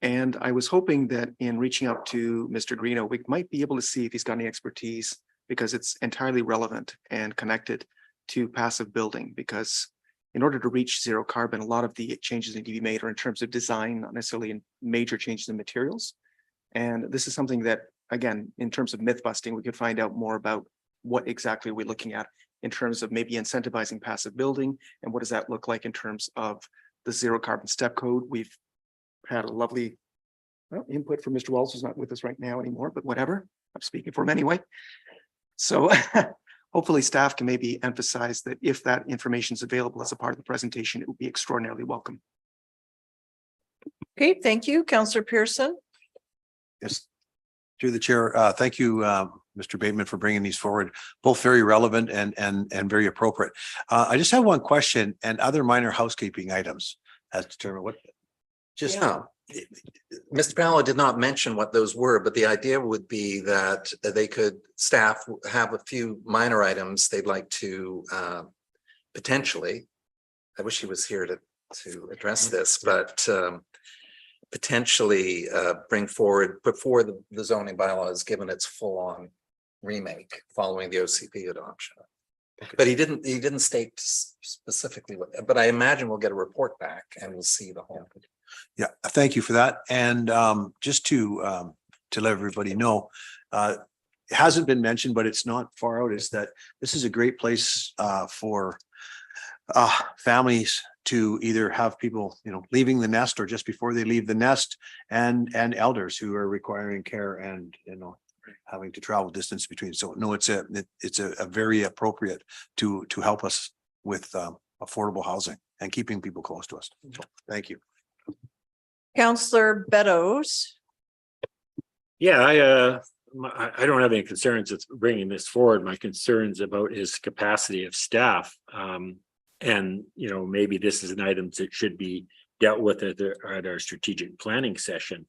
And I was hoping that in reaching out to Mr. Greeno, we might be able to see if he's got any expertise, because it's entirely relevant and connected to passive building. Because in order to reach zero carbon, a lot of the changes that need to be made are in terms of design, not necessarily in major changes in materials. And this is something that, again, in terms of myth busting, we could find out more about what exactly we're looking at in terms of maybe incentivizing passive building, and what does that look like in terms of the zero carbon step code. We've had a lovely input from Mr. Wells, who's not with us right now anymore, but whatever, I'm speaking for him anyway. So hopefully staff can maybe emphasize that if that information is available as a part of the presentation, it would be extraordinarily welcome. Okay, thank you. Councillor Pearson. Yes, through the chair. Thank you, Mr. Bateman, for bringing these forward. Both very relevant and very appropriate. I just have one question and other minor housekeeping items as determined what. Just now, Mr. Powell did not mention what those were, but the idea would be that staff have a few minor items they'd like to potentially, I wish he was here to address this, but potentially put forward the zoning bylaws given its full-on remake following the OCP adoption. Okay. But he didn't state specifically what, but I imagine we'll get a report back and we'll see the whole. Yeah, thank you for that. And just to let everybody know, it hasn't been mentioned, but it's not far out, is that this is a great place for families to either have people, leaving the nest or just before they leave the nest, and elders who are requiring care and, having to travel distance between. So no, it's a very appropriate to help us with affordable housing and keeping people close to us. So, thank you. Councillor Beddoes. Yeah, I don't have any concerns with bringing this forward. My concerns about his capacity of staff. And, maybe this is an item that should be dealt with at our strategic planning session.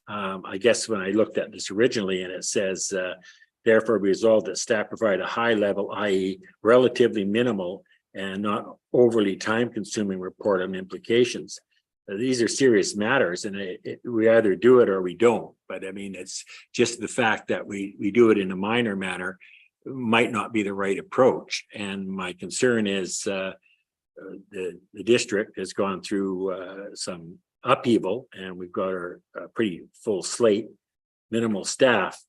I guess when I looked at this originally, and it says, therefore resolved that staff provide a high level, i.e. relatively minimal and not overly time consuming report on implications. These are serious matters, and we either do it or we don't. But I mean, it's just the fact that we do it in a minor manner. might not be the right approach. And my concern is the district has gone through some upheaval, and we've got our pretty full slate, minimal staff.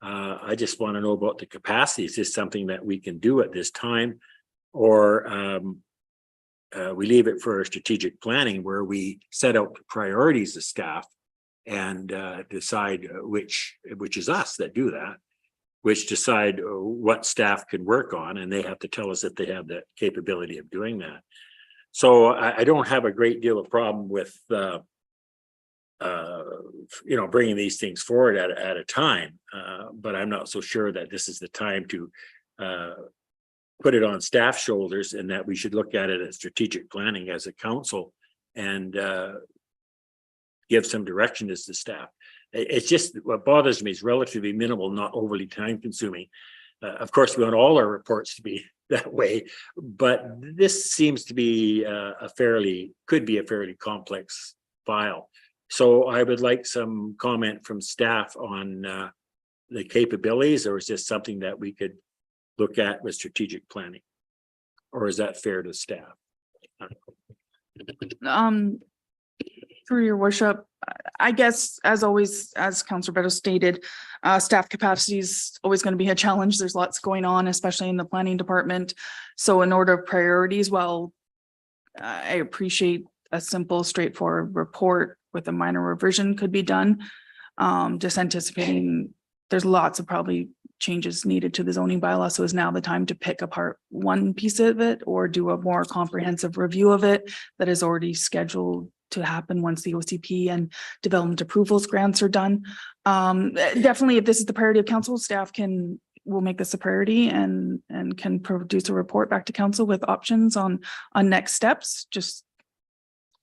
I just want to know about the capacity. Is this something that we can do at this time, or we leave it for strategic planning where we set out priorities of staff and decide which is us that do that, which decide what staff can work on, and they have to tell us if they have the capability of doing that. So I don't have a great deal of problem with bringing these things forward at a time, but I'm not so sure that this is the time to put it on staff shoulders, and that we should look at it as strategic planning as a council and give some direction as to staff. It's just what bothers me is relatively minimal, not overly time consuming. Of course, we want all our reports to be that way, but this seems to be could be a fairly complex file. So I would like some comment from staff on the capabilities, or is this something that we could look at with strategic planning? Or is that fair to staff? Through your worship, I guess, as always, as Councillor Beto stated, staff capacity is always going to be a challenge. There's lots going on, especially in the planning department. So in order of priorities, while I appreciate a simple, straightforward report with a minor revision could be done, just anticipating there's lots of probably changes needed to the zoning bylaw. So is now the time to pick apart one piece of it or do a more comprehensive review of it that is already scheduled to happen once the OCP and development approvals grants are done? Definitely, if this is the priority of council, staff will make this a priority and can produce a report back to council with options on next steps. Just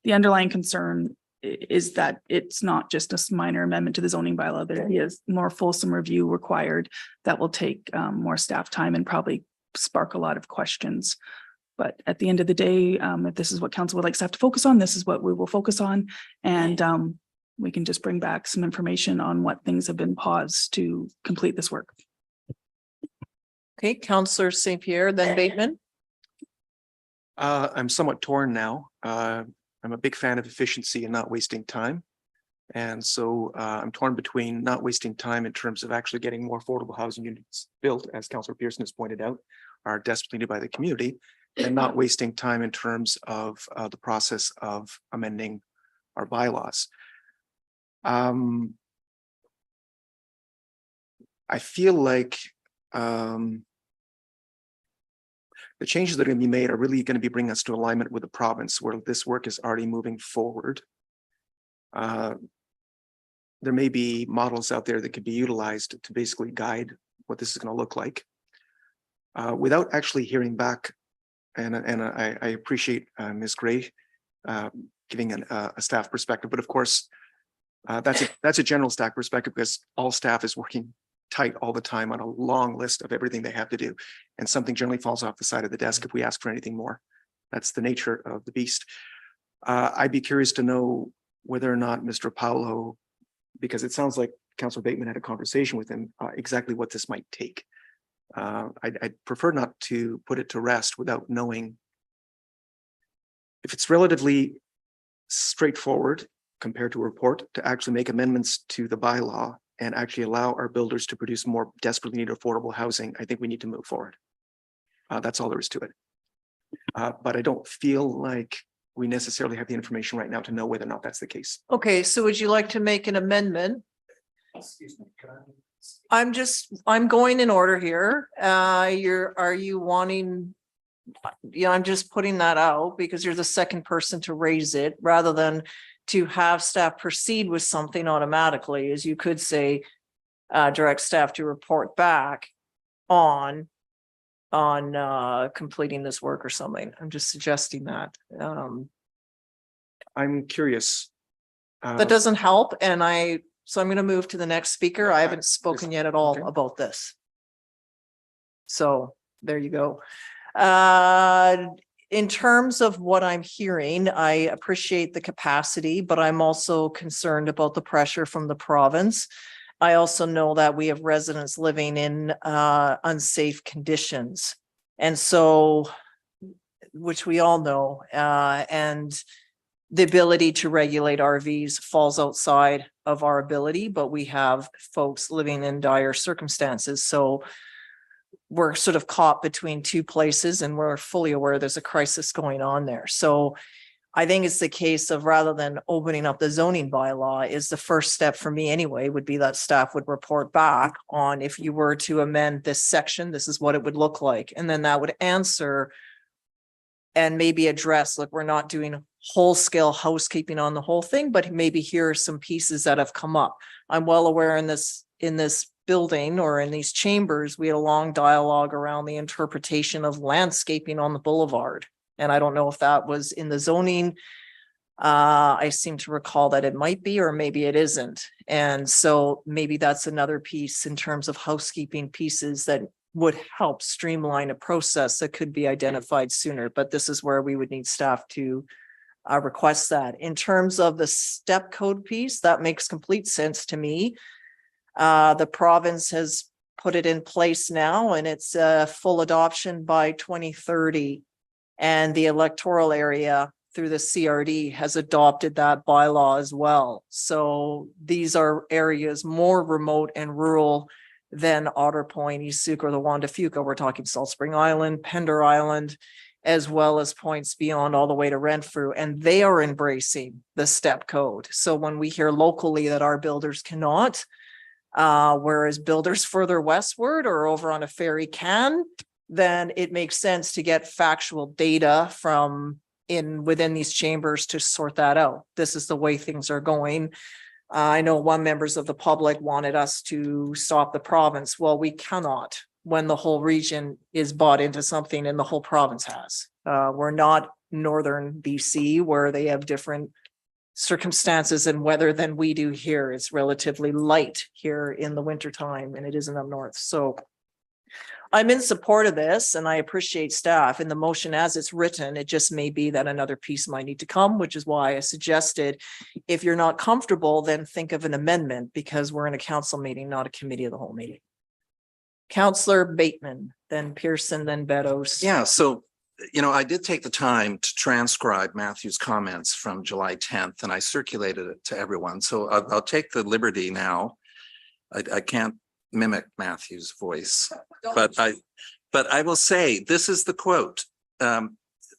the underlying concern is that it's not just a minor amendment to the zoning bylaw. There is more fulsome review required that will take more staff time and probably spark a lot of questions. But at the end of the day, if this is what council would like staff to focus on, this is what we will focus on. And we can just bring back some information on what things have been paused to complete this work. Okay, Councillor St. Pierre, then Bateman. I'm somewhat torn now. I'm a big fan of efficiency and not wasting time. And so I'm torn between not wasting time in terms of actually getting more affordable housing units built, as Councillor Pearson has pointed out, are desperately needed by the community, and not wasting time in terms of the process of amending our bylaws. I feel like the changes that are going to be made are really going to be bringing us to alignment with the province, where this work is already moving forward. There may be models out there that could be utilized to basically guide what this is going to look like. Without actually hearing back, and I appreciate Ms. Gray giving a staff perspective, but of course, that's a general staff perspective because all staff is working tight all the time on a long list of everything they have to do, and something generally falls off the side of the desk if we ask for anything more. That's the nature of the beast. I'd be curious to know whether or not Mr. Paulo, because it sounds like Councillor Bateman had a conversation with him, exactly what this might take. I'd prefer not to put it to rest without knowing if it's relatively straightforward compared to a report to actually make amendments to the bylaw and actually allow our builders to produce more desperately needed affordable housing. I think we need to move forward. That's all there is to it. But I don't feel like we necessarily have the information right now to know whether or not that's the case. Okay, so would you like to make an amendment? Excuse me. I'm going in order here. Are you wanting? Yeah, I'm just putting that out because you're the second person to raise it, rather than to have staff proceed with something automatically, as you could say, direct staff to report back on completing this work or something. I'm just suggesting that. I'm curious. That doesn't help. So I'm going to move to the next speaker. I haven't spoken yet at all about this. So there you go. In terms of what I'm hearing, I appreciate the capacity, but I'm also concerned about the pressure from the province I also know that we have residents living in unsafe conditions. And so, which we all know, and the ability to regulate RVs falls outside of our ability, but we have folks living in dire circumstances. So we're sort of caught between two places, and we're fully aware there's a crisis going on there. So I think it's the case of, rather than opening up the zoning bylaw, is the first step for me anyway, would be that staff would report back on, if you were to amend this section, this is what it would look like. And then that would answer and maybe address, look, we're not doing whole scale housekeeping on the whole thing, but maybe here are some pieces that have come up. I'm well aware in this building or in these chambers, we had a long dialogue around the interpretation of landscaping on the boulevard. And I don't know if that was in the zoning. I seem to recall that it might be, or maybe it isn't. And so maybe that's another piece in terms of housekeeping pieces that would help streamline a process that could be identified sooner. But this is where we would need staff to request that. In terms of the step code piece, that makes complete sense to me. The province has put it in place now, and it's a full adoption by 2030. And the electoral area through the CRD has adopted that bylaw as well. So these are areas more remote and rural than Otter Point, East Sooke, or the Juan de Fuca. We're talking Salt Spring Island, Pender Island, as well as points beyond all the way to Renfrew. And they are embracing the step code. So when we hear locally that our builders cannot, whereas builders further westward or over on a ferry can, then it makes sense to get factual data from within these chambers to sort that out. This is the way things are going. I know one members of the public wanted us to stop the province. Well, we cannot when the whole region is bought into something and the whole province has. We're not northern BC where they have different circumstances and weather than we do here. It's relatively light here in the wintertime, and it isn't up north. So I'm in support of this, and I appreciate staff. In the motion as it's written, it just may be that another piece might need to come, which is why I suggested, if you're not comfortable, then think of an amendment, because we're in a council meeting, not a committee of the whole meeting. Councillor Bateman, then Pearson, then Beddoes. Yeah, so, I did take the time to transcribe Matthew's comments from July 10th, and I circulated it to everyone. So I'll take the liberty now. I can't mimic Matthew's voice, but I will say, this is the quote.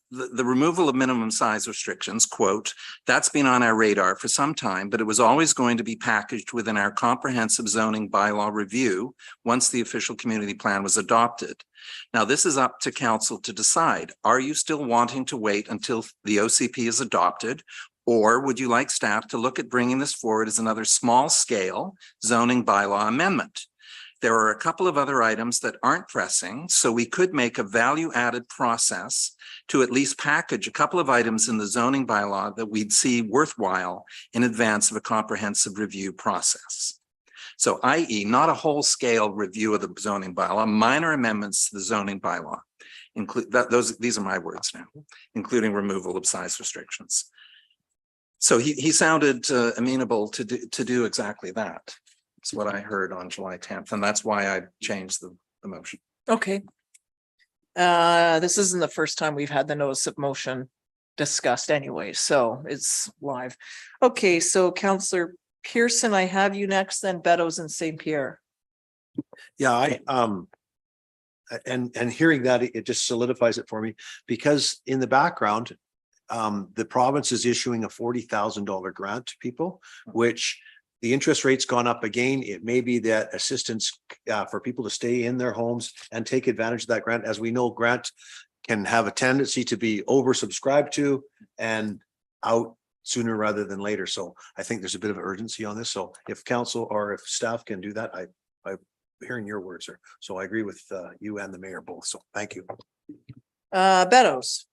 The removal of minimum size restrictions, quote, that's been on our radar for some time, but it was always going to be packaged within our comprehensive zoning bylaw review once the official community plan was adopted. Now, this is up to council to decide. Are you still wanting to wait until the OCP is adopted? Or would you like staff to look at bringing this forward as another small scale zoning bylaw amendment? There are a couple of other items that aren't pressing, so we could make a value-added process to at least package a couple of items in the zoning bylaw that we'd see worthwhile in advance of a comprehensive review process. So, i.e., not a whole-scale review of the zoning bylaw, minor amendments to the zoning bylaw. These are my words now, including removal of size restrictions. So he sounded amenable to do exactly that. That's what I heard on July 10th, and that's why I changed the motion. Okay. This isn't the first time we've had the notice of motion discussed anyway, so it's live. Okay, so Councillor Pearson, I have you next, then Beddoes and St. Pierre. Yeah, and hearing that, it just solidifies it for me, because in the background, the province is issuing a $40,000 grant to people, which the interest rate's gone up again. It may be that assistance for people to stay in their homes and take advantage of that grant. As we know, grant can have a tendency to be oversubscribed to and out sooner rather than later. So I think there's a bit of urgency on this. So if council or if staff can do that, I'm hearing your words, sir. So I agree with you and the mayor both. So thank you. Beddoes.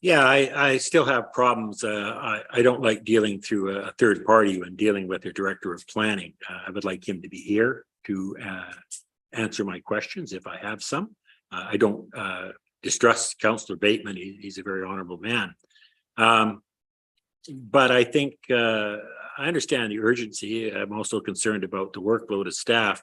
Yeah, I still have problems. I don't like dealing through a third party when dealing with the director of planning. I would like him to be here to answer my questions if I have some. I don't distrust Councillor Bateman. He's a very honorable man. But I think I understand the urgency. I'm also concerned about the workload of staff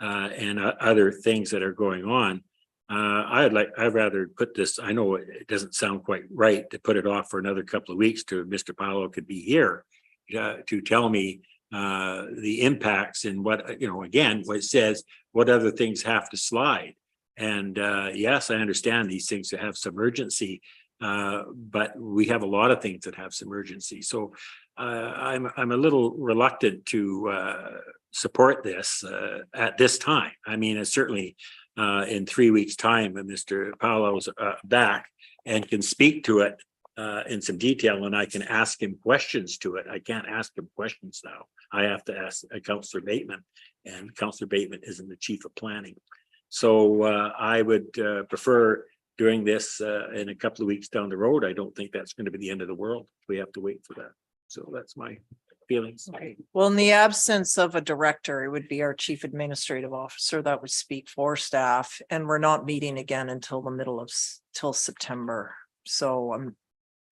and other things that are going on. I'd rather put this, I know it doesn't sound quite right to put it off for another couple of weeks to Mr. Paolo could be here to tell me the impacts and what, you know, again, what it says, what other things have to slide. And yes, I understand these things that have some urgency, but we have a lot of things that have some urgency. So I'm a little reluctant to support this at this time. I mean, it's certainly in 3 weeks' time, when Mr. Paolo's back and can speak to it in some detail, and I can ask him questions to it. I can't ask him questions now. I have to ask Councillor Bateman, and Councillor Bateman isn't the chief of planning. So I would prefer doing this in a couple of weeks down the road. I don't think that's going to be the end of the world. We have to wait for that. So that's my feelings. Okay. Well, in the absence of a director, it would be our chief administrative officer that would speak for staff, and we're not meeting again until the middle of till September. So I'm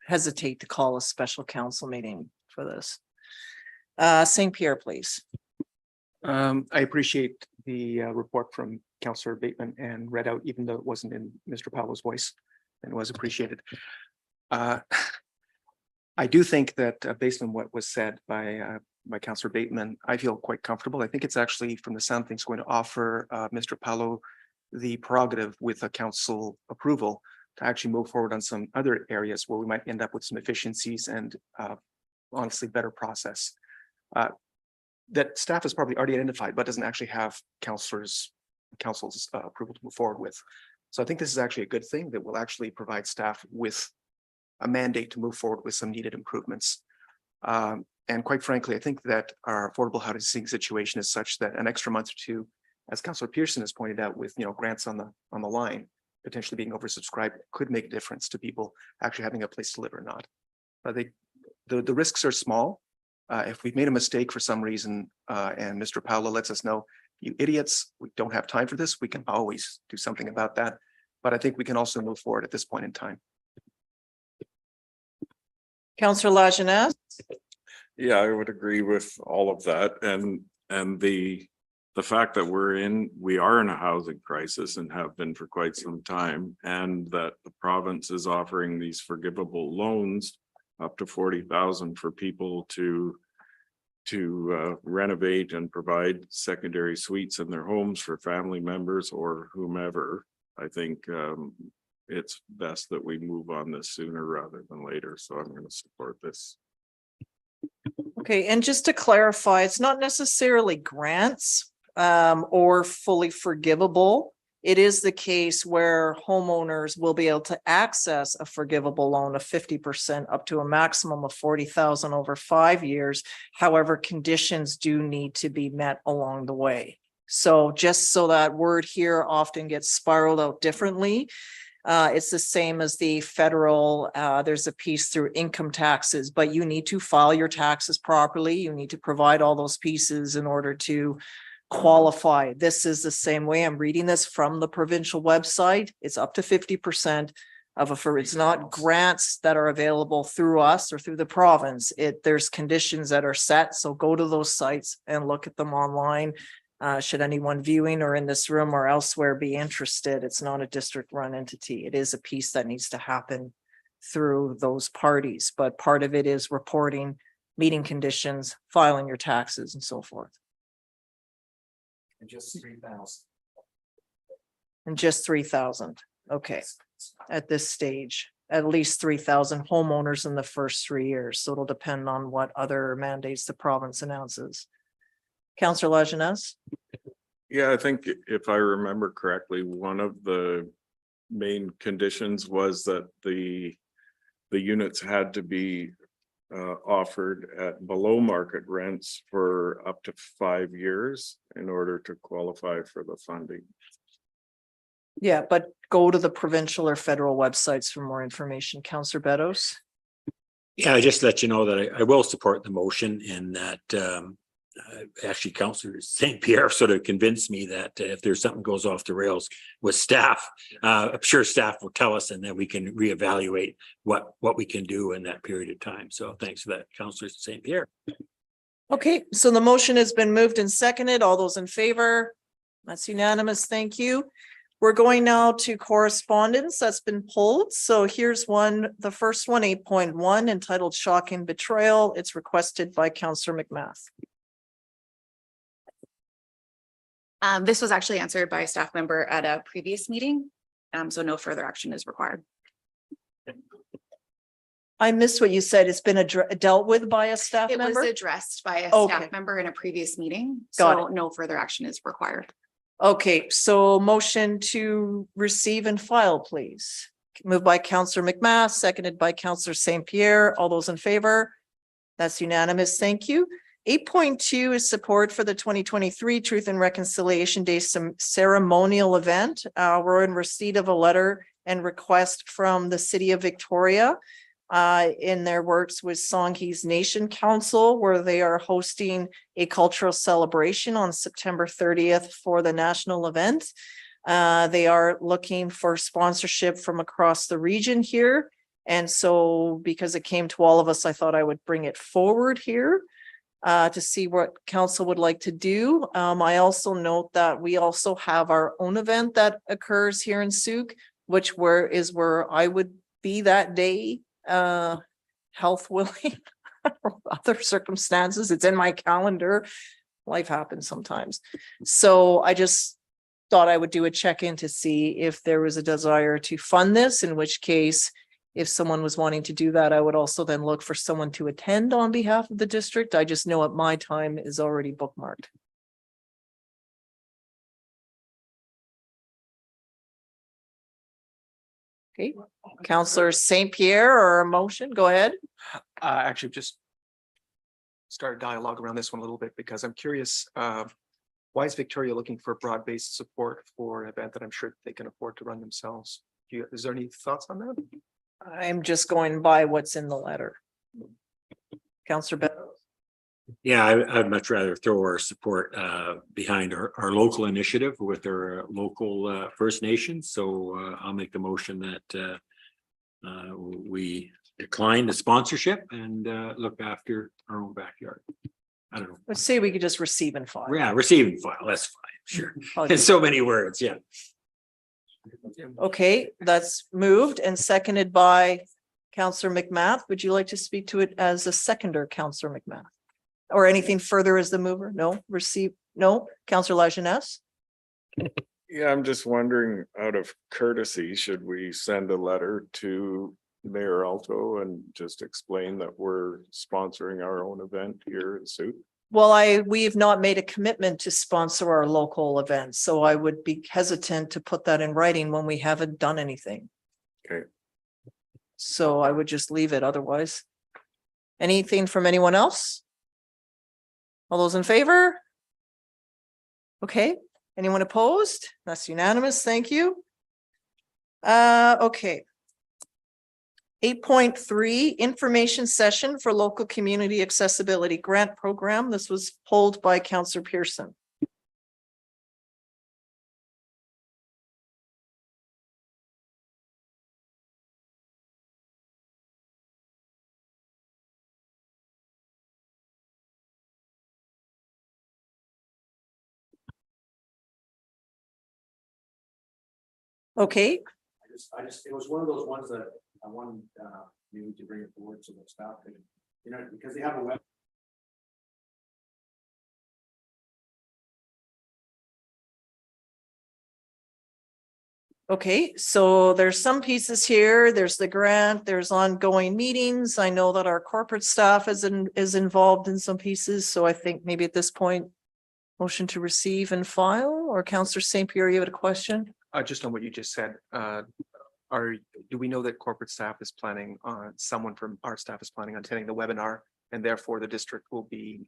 hesitate to call a special council meeting for this. St. Pierre, please. I appreciate the report from Councillor Bateman and read out, even though it wasn't in Mr. Paolo's voice, and was appreciated. I do think that based on what was said by Councillor Bateman, I feel quite comfortable. I think it's actually, from the sound of things, going to offer Mr. Paolo the prerogative with a council approval to actually move forward on some other areas where we might end up with some efficiencies and honestly better process. That staff has probably already identified, but doesn't actually have council's approval to move forward with. So I think this is actually a good thing that will actually provide staff with a mandate to move forward with some needed improvements. And quite frankly, I think that our affordable housing situation is such that an extra month or two, as Councillor Pearson has pointed out, with grants on the line potentially being oversubscribed, could make a difference to people actually having a place to live or not. The risks are small. If we've made a mistake for some reason, and Mr. Paolo lets us know, you idiots, we don't have time for this, we can always do something about that. But I think we can also move forward at this point in time. Councillor Lajeunesse. Yeah, I would agree with all of that. And the fact that we are in a housing crisis and have been for quite some time, and that the province is offering these forgivable loans up to 40,000 for people to renovate and provide secondary suites in their homes for family members or whomever. I think it's best that we move on this sooner rather than later. So I'm going to support this. Okay, and just to clarify, it's not necessarily grants or fully forgivable. It is the case where homeowners will be able to access a forgivable loan of 50% up to a maximum of 40,000 over 5 years. However, conditions do need to be met along the way. So just so that word here often gets spiraled out differently. It's the same as the federal, there's a piece through income taxes, but you need to file your taxes properly. You need to provide all those pieces in order to qualify. This is the same way. I'm reading this from the provincial website. It's up to 50% it's not grants that are available through us or through the province. There's conditions that are set. So go to those sites and look at them online. Should anyone viewing or in this room or elsewhere be interested, it's not a district run entity. It is a piece that needs to happen through those parties, but part of it is reporting, meeting conditions, filing your taxes and so forth. And just 3,000. And just 3,000. Okay. At this stage, at least 3,000 homeowners in the first 3 years. So it'll depend on what other mandates the province announces. Councillor Lajeunesse. Yeah, I think if I remember correctly, one of the main conditions was that the units had to be offered at below market rents for up to 5 years in order to qualify for the funding. Yeah, but go to the provincial or federal websites for more information. Councillor Beddoes. Yeah, just let you know that I will support the motion, and that actually Councillor St. Pierre sort of convinced me that if there's something goes off the rails with staff, I'm sure staff will tell us, and then we can reevaluate what we can do in that period of time. So thanks for that, Councillor St. Pierre. Okay, so the motion has been moved and seconded. All those in favor? That's unanimous. Thank you. We're going now to correspondence that's been pulled. So here's one, the first one, 8.1, entitled Shock and Betrayal. It's requested by Councillor McMath. This was actually answered by a staff member at a previous meeting. So no further action is required. I missed what you said. It's been dealt with by a staff It was member? addressed by a Okay. staff member in a previous meeting. Got So no further action is required. Okay, so motion to receive and file, please. Moved by Councillor McMath, seconded by Councillor St. Pierre. All those in favor? That's unanimous. Thank you. 8.2 is support for the 2023 Truth and Reconciliation Day ceremonial event. We're in receipt of a letter and request from the City of Victoria in their works with Songhees Nation Council, where they are hosting a cultural celebration on September 30th for the national event. They are looking for sponsorship from across the region here. And so because it came to all of us, I thought I would bring it forward here to see what council would like to do. I also note that we also have our own event that occurs here in Souk, which is where I would be that day, health willing, other circumstances. It's in my calendar. Life happens sometimes. So I just thought I would do a check-in to see if there was a desire to fund this, in which case, if someone was wanting to do that, I would also then look for someone to attend on behalf of the district. I just know at my time is already bookmarked. Okay, Councillor St. Pierre or a motion, go ahead. Actually, just start a dialogue around this one a little bit because I'm curious, why is Victoria looking for broad-based support for an event that I'm sure they can afford to run themselves? Is there any thoughts on that? I'm just going by what's in the letter. Councillor Beddoes. Yeah, I'd much rather throw our support behind our local initiative with our local First Nations. So I'll make the motion that we decline the sponsorship and look after our own backyard. I don't know. Let's say we could just receive and file. Yeah, receive and file. That's fine. Sure. In so many words. Yeah. Okay, that's moved and seconded by Councillor McMath. Would you like to speak to it as a seconder, Councillor McMath? Or anything further as the mover? No, receive, no, Councillor Lajeunesse? Yeah, I'm just wondering, out of courtesy, should we send a letter to Mayor Alto and just explain that we're sponsoring our own event here in Souk? Well, we've not made a commitment to sponsor our local events, so I would be hesitant to put that in writing when we haven't done anything. Okay. So I would just leave it otherwise. Anything from anyone else? All those in favor? Okay, anyone opposed? That's unanimous, thank you. Okay. 8.3, information session for local community accessibility grant program. This was pulled by Councillor Pearson. Okay, It was one of those ones that I wanted you to bring it forward so that staff could, because they have a web. okay, so there's some pieces here. There's the grant, there's ongoing meetings. I know that our corporate staff is involved in some pieces, so I think maybe at this point, motion to receive and file, or Councillor St. Pierre, you had a question? Just on what you just said, do we know that corporate staff is planning on, someone from our staff is planning on attending the webinar, and therefore the district will be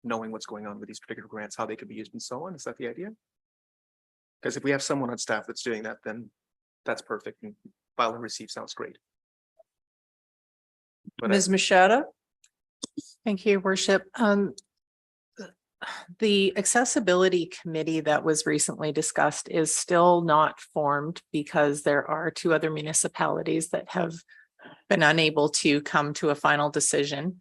knowing what's going on with these particular grants, how they could be used and so on? Is that the idea? Because if we have someone on staff that's doing that, then that's perfect, and file and receive sounds great. But Ms. Machado? Thank you, Your Worship. The accessibility committee that was recently discussed is still not formed because there are two other municipalities that have been unable to come to a final decision.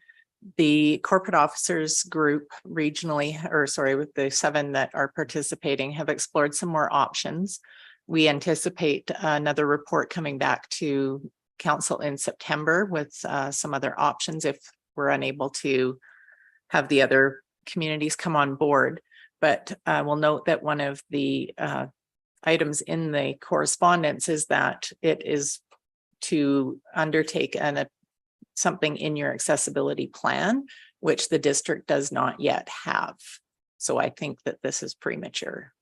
the corporate officers group regionally, or sorry, with the 7 that are participating, have explored some more options. We anticipate another report coming back to council in September with some other options if we're unable to have the other communities come on board. But we'll note that one of the items in the correspondence is that it is to undertake something in your accessibility plan, which the district does not yet have. So I think that this is premature.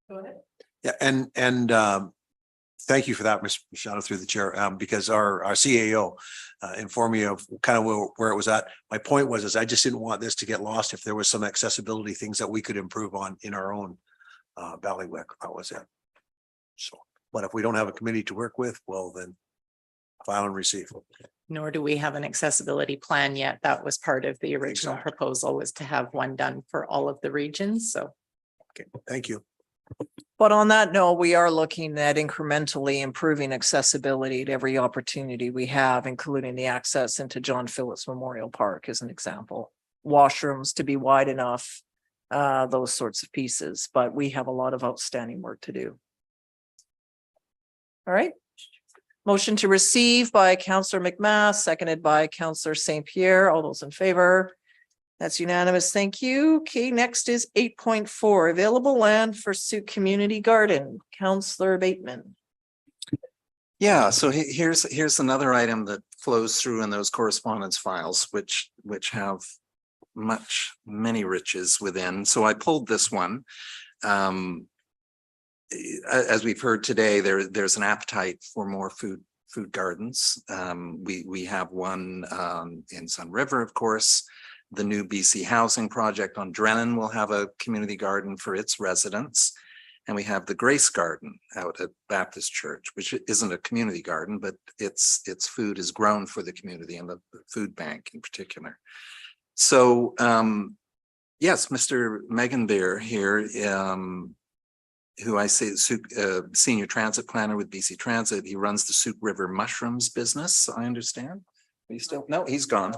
Go ahead. Yeah, and thank you for that, Ms. Machado, through the chair, because our CAO informed me of kind of where it was at. My point was, I just didn't want this to get lost if there was some accessibility things that we could improve on in our own bailiwick. That was it. So, but if we don't have a committee to work with, well, then file and receive. Nor do we have an accessibility plan yet. That was part of the original proposal, was to have one done for all of the regions. So. Okay, thank you. But on that note, we are looking at incrementally improving accessibility to every opportunity we have, including the access into John Phillips Memorial Park as an example. Washrooms to be wide enough, those sorts of pieces, but we have a lot of outstanding work to do. All right. Motion to receive by Councillor McMath, seconded by Councillor St. Pierre. All those in favor? That's unanimous. Thank you. Okay, next is 8.4, available land for Sooke Community Garden. Councillor Bateman. Yeah, so here's another item that flows through in those correspondence files, which have many riches within. So I pulled this one. As we've heard today, there's an appetite for more food gardens. We have one in Sun River, of course. The new BC Housing Project on Drennan will have a community garden for its residents. And we have the Grace Garden out at Baptist Church, which isn't a community garden, but its food is grown for the community and the food bank in particular. So yes, Mr. Meganbeer here, who I say senior transit planner with BC Transit, he runs the Sooke River Mushrooms business, I understand. Are you still? No, he's gone.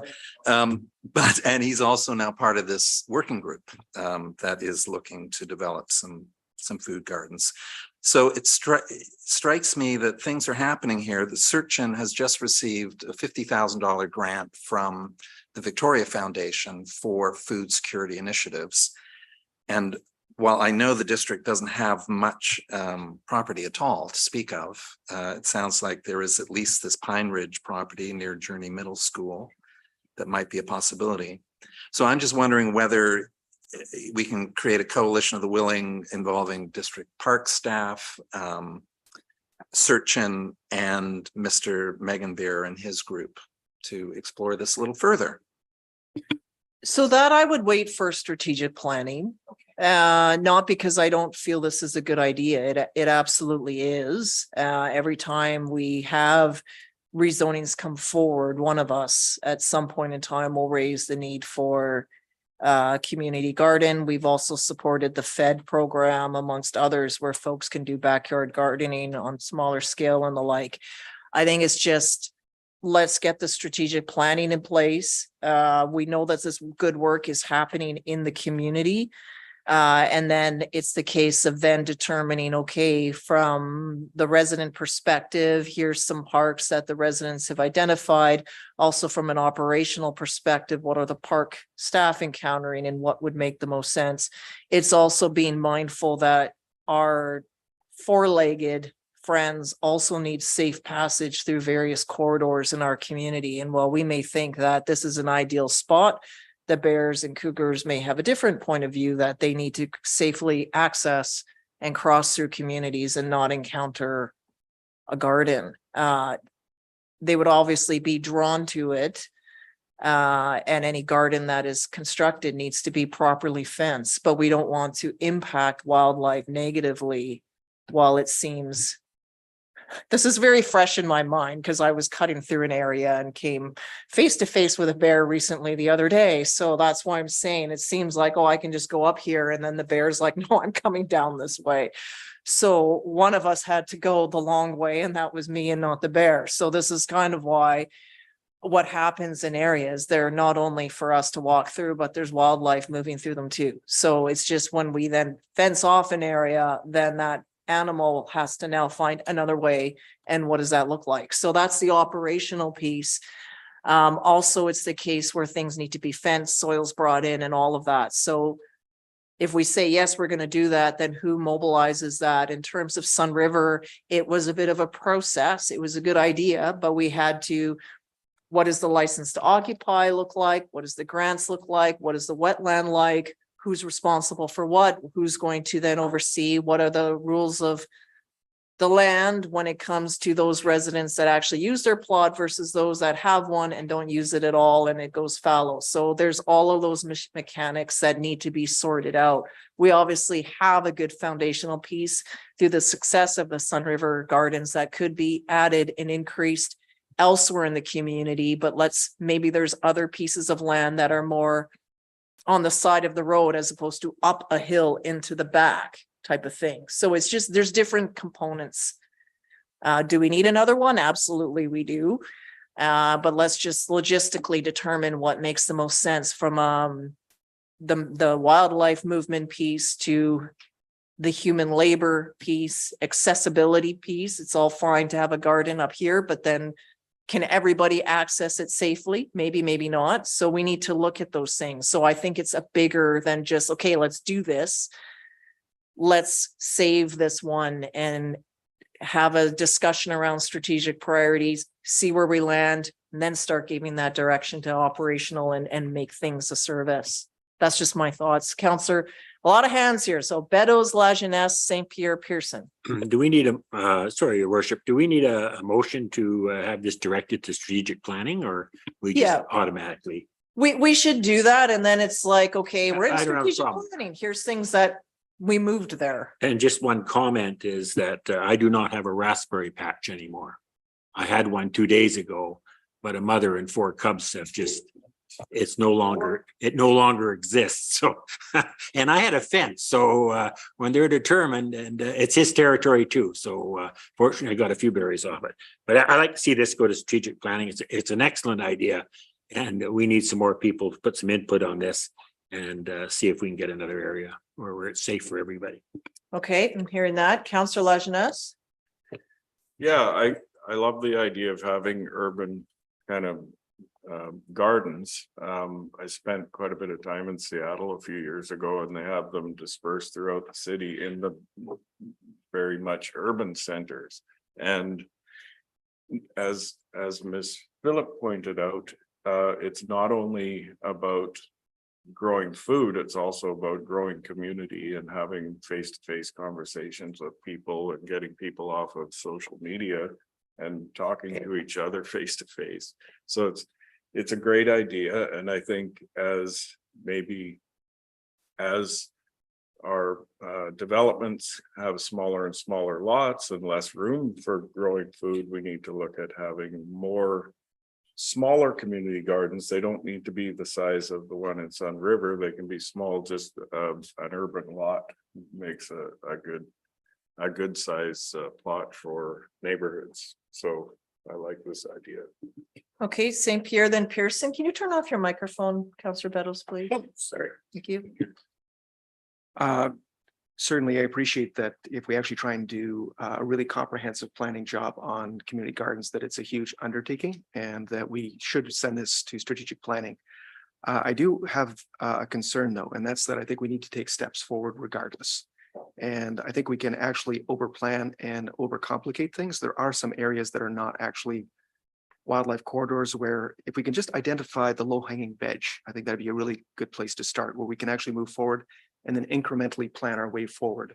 And he's also now part of this working group that is looking to develop some food gardens. So it strikes me that things are happening here. The Searchin has just received a $50,000 grant from the Victoria Foundation for food security initiatives. And while I know the district doesn't have much property at all to speak of, it sounds like there is at least this Pine Ridge property near Journey Middle School that might be a possibility. So I'm just wondering whether we can create a coalition of the willing involving district park staff, Searchin, and Mr. Meganbeer and his group to explore this a little further. So that I would wait for strategic planning. Not because I don't feel this is a good idea. It absolutely is. Every time we have rezonings come forward, one of us at some point in time will raise the need for community garden. We've also supported the FED program amongst others where folks can do backyard gardening on smaller scale and the like. I think it's just, let's get the strategic planning in place. We know that this good work is happening in the community. And then it's the case of then determining, okay, from the resident perspective, here's some parks that the residents have identified. Also from an operational perspective, what are the park staff encountering and what would make the most sense? It's also being mindful that our four-legged friends also need safe passage through various corridors in our community. And while we may think that this is an ideal spot, the bears and cougars may have a different point of view that they need to safely access and cross through communities and not encounter a garden. They would obviously be drawn to it. And any garden that is constructed needs to be properly fenced, but we don't want to impact wildlife negatively while it seems. This is very fresh in my mind because I was cutting through an area and came face to face with a bear recently the other day. So that's why I'm saying it seems like, oh, I can just go up here. And then the bear's like, no, I'm coming down this way. So one of us had to go the long way, and that was me and not the bear. So this is kind of why what happens in areas. They're not only for us to walk through, but there's wildlife moving through them too. So it's just when we then fence off an area, then that animal has to now find another way. And what does that look like? So that's the operational piece. Also, it's the case where things need to be fenced, soils brought in and all of that. So if we say, yes, we're going to do that, then who mobilizes that? In terms of Sun River, it was a bit of a process. It was a good idea, but we had to, what does the license to occupy look like? What does the grants look like? What is the wetland like? Who's responsible for what? Who's going to then oversee? What are the rules of the land when it comes to those residents that actually use their plot versus those that have one and don't use it at all and it goes fallow. So there's all of those mechanics that need to be sorted out. We obviously have a good foundational piece through the success of the Sun River Gardens that could be added and increased elsewhere in the community, but maybe there's other pieces of land that are more on the side of the road as opposed to up a hill into the back type of thing. So it's just, there's different components. Do we need another one? Absolutely we do. But let's just logistically determine what makes the most sense from the wildlife movement piece to the human labor piece, accessibility piece. It's all fine to have a garden up here, but then can everybody access it safely? Maybe, maybe not. So we need to look at those things. So I think it's a bigger than just, okay, let's do this. Let's save this one and have a discussion around strategic priorities, see where we land, and then start giving that direction to operational and make things a service. That's just my thoughts. Counselor, a lot of hands here. So Beddoes, Lajeunesse, St. Pierre, Pearson. Do we need sorry, your worship, do we need a motion to have this directed to strategic planning, or we just automatically? We should do that. And then it's like, okay, we're in I don't have a strategic problem. planning. Here's things that we moved there. And just one comment is that I do not have a raspberry patch anymore. I had one 2 days ago, but a mother and 4 cubs have just, it no longer exists. So, and I had a fence. So when they're determined, and it's his territory too. So fortunately, I got a few berries off it. But I like to see this go to strategic planning. It's an excellent idea. And we need some more people to put some input on this and see if we can get another area where it's safe for everybody. Okay, I'm hearing that. Counselor Lajeunesse. Yeah, I love the idea of having urban kind of gardens. I spent quite a bit of time in Seattle a few years ago, and they have them dispersed throughout the city in the very much urban centers. And as Ms. Phillip pointed out, it's not only about growing food, it's also about growing community and having face-to-face conversations with people and getting people off of social media and talking to each other face-to-face. So it's a great idea. And I think as our developments have smaller and smaller lots and less room for growing food, we need to look at having more smaller community gardens. They don't need to be the size of the one in Sun River. They can be small, just an urban lot makes a good size plot for neighborhoods. So I like this idea. Okay, St. Pierre, then Pearson. Can you turn off your microphone, Counselor Beddoes, please? Oh, sorry. Thank you. Certainly, I appreciate that if we actually try and do a really comprehensive planning job on community gardens, that it's a huge undertaking and that we should send this to strategic planning. I do have a concern though, and that's that I think we need to take steps forward regardless. And I think we can actually overplan and overcomplicate things. There are some areas that are not actually wildlife corridors where if we can just identify the low-hanging veg, I think that'd be a really good place to start, where we can actually move forward and then incrementally plan our way forward,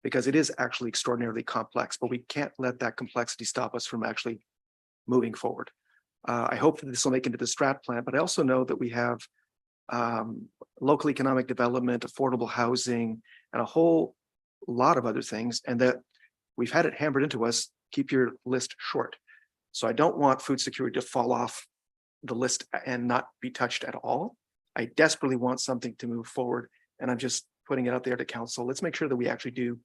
because it is actually extraordinarily complex, but we can't let that complexity stop us from actually moving forward. I hope that this will make into the strat plan, but I also know that we have local economic development, affordable housing, and a whole lot of other things, and that we've had it hammered into us, keep your list short. So I don't want food security to fall off the list and not be touched at all. I desperately want something to move forward, and I'm just putting it out there to council. Let's make sure that we actually do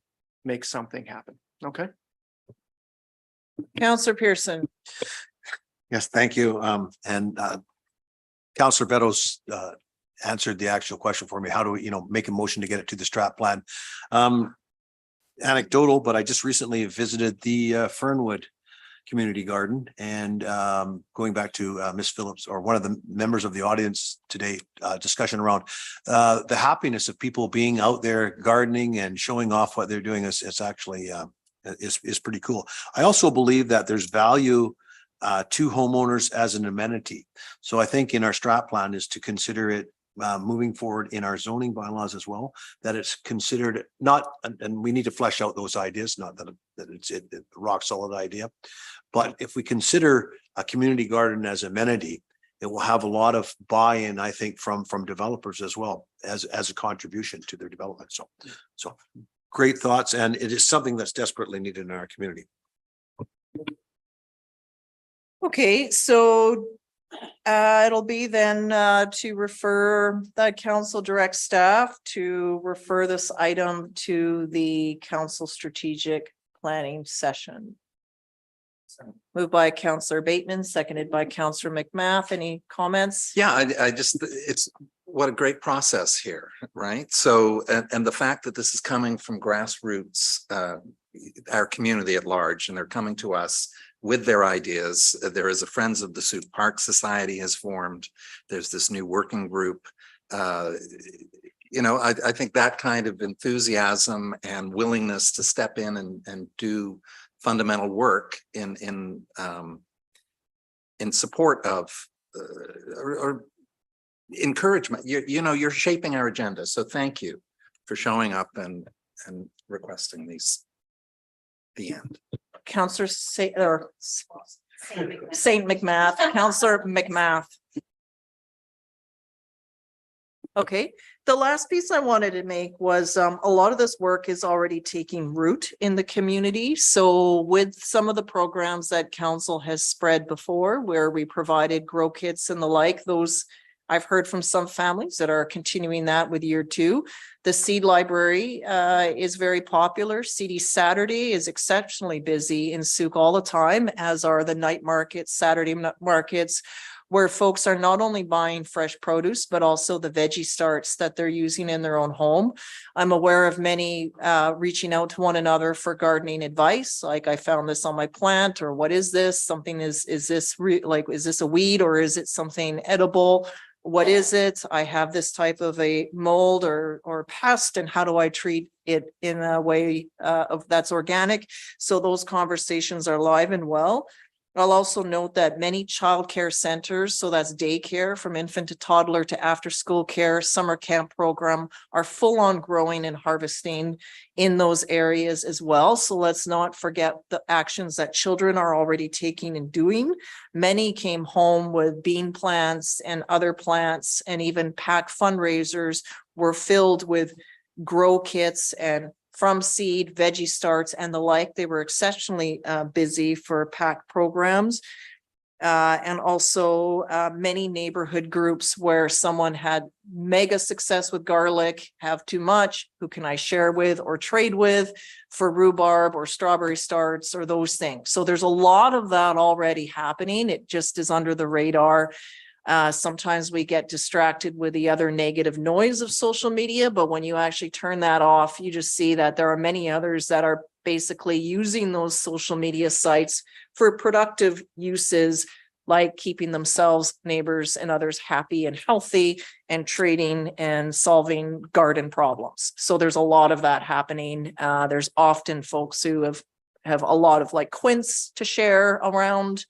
make something happen. Okay. Counselor Pearson. Yes, thank you. And Counselor Beddoes answered the actual question for me. How do we, make a motion to get it to the strat plan? Anecdotal, but I just recently visited the Fernwood Community Garden, and going back to Ms. Phillips, or one of the members of the audience today, discussion around the happiness of people being out there gardening and showing off what they're doing is actually is pretty cool. I also believe that there's value to homeowners as an amenity. So I think in our strat plan is to consider it moving forward in our zoning bylaws as well, that it's considered not, and we need to flesh out those ideas, not that it's a rock solid idea. But if we consider a community garden as amenity, it will have a lot of buy-in, I think, from developers as well as a contribution to their development. So great thoughts, and it is something that's desperately needed in our community. Okay, so it'll be then to refer the council direct staff to refer this item to the council strategic planning session. Moved by Councillor Bateman, seconded by Councillor McMath. Any comments? Yeah, I just, it's what a great process here, right? So, and the fact that this is coming from grassroots, our community at large, and they're coming to us with their ideas. There is a Friends of the Sooke Park Society has formed. There's this new working group. I think that kind of enthusiasm and willingness to step in and do fundamental work in support of or encouragement. You're shaping our agenda. So thank you for showing up and requesting these. The end. Councillor Saint McMath, Councillor McMath. Okay, the last piece I wanted to make was a lot of this work is already taking root in the community. So with some of the programs that council has spread before, where we provided grow kits and the like, those I've heard from some families that are continuing that with year 2. The Seed Library is very popular. CD Saturday is exceptionally busy in Sooke all the time, as are the night markets, Saturday markets, where folks are not only buying fresh produce, but also the veggie starts that they're using in their own home. I'm aware of many reaching out to one another for gardening advice. Like, I found this on my plant, or what is this? Something is this is this a weed, or is it something edible? What is it? I have this type of a mold or pest, and how do I treat it in a way that's organic? So those conversations are live and well. I'll also note that many childcare centers, so that's daycare from infant to toddler to after school care, summer camp program, are full on growing and harvesting in those areas as well. So let's not forget the actions that children are already taking and doing. Many came home with bean plants and other plants, and even pack fundraisers were filled with grow kits and from seed, veggie starts and the like. They were exceptionally busy for PAC programs. And also many neighborhood groups where someone had mega success with garlic, have too much, who can I share with or trade with for rhubarb or strawberry starts or those things. So there's a lot of that already happening. It just is under the radar. Sometimes we get distracted with the other negative noise of social media, but when you actually turn that off, you just see that there are many others that are basically using those social media sites for productive uses, like keeping themselves, neighbors, and others happy and healthy, and trading and solving garden problems. So there's a lot of that happening. There's often folks who have a lot of like quince to share around,